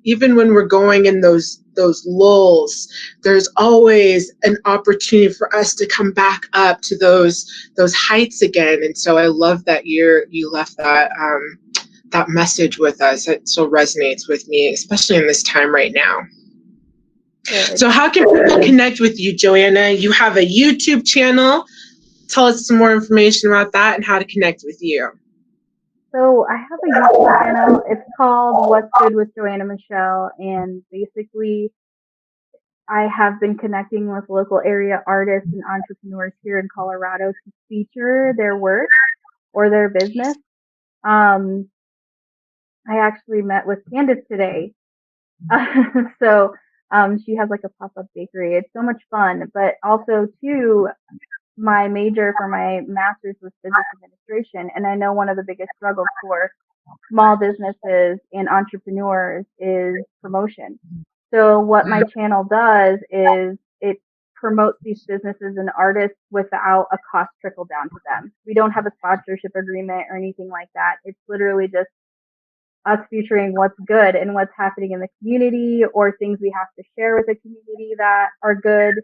even when we're going in those those lulls, there's always an opportunity for us to come back up to those heights again. And so I love that you left that message with us. It so resonates with me, especially in this time right now. Good. So how can people connect with you, Joanna? You have a YouTube channel. Tell us some more information about that and how to connect with you. So I have a YouTube channel. It's called What's Good with Joanna Michelle. And basically, I have been connecting with local area artists and entrepreneurs here in Colorado to feature their work or their business. I actually met with Candace today. So she has like a pop-up bakery. It's so much fun. But also, too, my major for my master's was business administration. And I know one of the biggest struggles for small businesses and entrepreneurs is promotion. So what my channel does is it promotes these businesses and artists without a cost trickle down to them. We don't have a sponsorship agreement or anything like that. It's literally just us featuring what's good and what's happening in the community or things we have to share with the community that are good.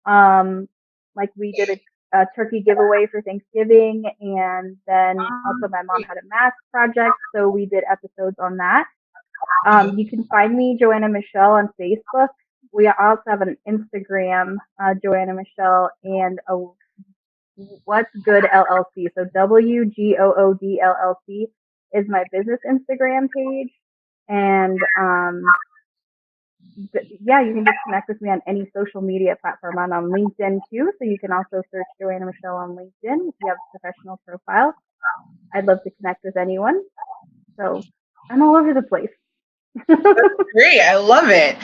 Like we did a turkey giveaway for Thanksgiving, and then also my mom had a mask project, so we did episodes on that. You can find me, Joanna Michelle, on Facebook. We also have an Instagram, Joanna Michelle, and a What's Good LLC. So WGOOD LLC is my business Instagram page. And yeah, you can just connect with me on any social media platform. I'm on LinkedIn too, so you can also search Joanna Michelle on LinkedIn if you have a professional profile. I'd love to connect with anyone. So I'm all over the place. That's great. I love it.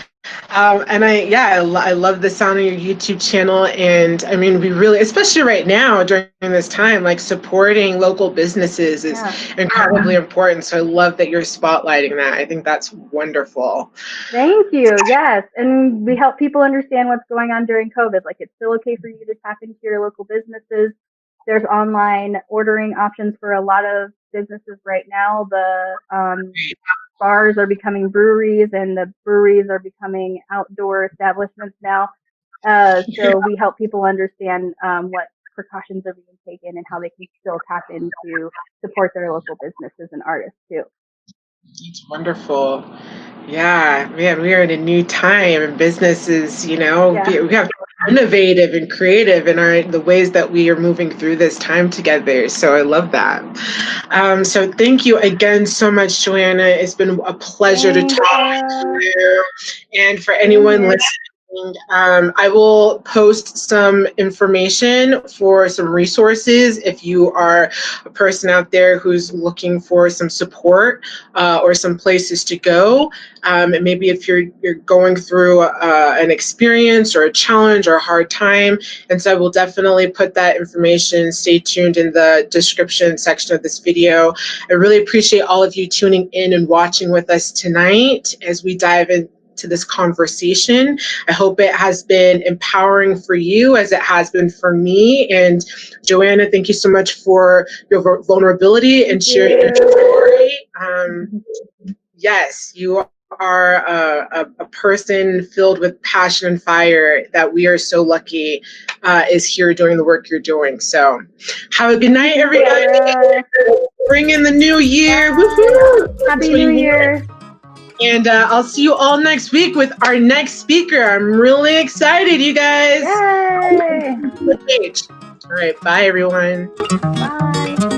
And I love the sound of your YouTube channel. And I mean, we really, especially right now during this time, like supporting local businesses is incredibly important. So I love that you're spotlighting that. I think that's wonderful. Thank you. Yes. And we help people understand what's going on during COVID. Like it's still okay for you to tap into your local businesses. There's online ordering options for a lot of businesses right now. The bars are becoming breweries and the breweries are becoming outdoor establishments now. So we help people understand what precautions are being taken and how they can still tap into support their local businesses and artists too. It's wonderful. Yeah, man, we are in a new time and businesses, we have to be innovative and creative in the ways that we are moving through this time together. So I love that. So thank you again so much, Joanna. It's been a pleasure to talk to you. And for anyone listening, I will post some information for some resources if you are a person out there who's looking for some support or some places to go. And maybe if you're going through an experience or a challenge or a hard time. And so I will definitely put that information. Stay tuned in the description section of this video. I really appreciate all of you tuning in and watching with us tonight as we dive into this conversation. I hope it has been empowering for you as it has been for me. And Joanna, thank you so much for your vulnerability and sharing your story. Yes, you are a person filled with passion and fire that we are so lucky is here doing the work you're doing. So have a good night, everybody. Bring in the new year. Woohoo! Happy New Year. And I'll see you all next week with our next speaker. I'm really excited, you guys. Yay! All right, bye, everyone. Bye.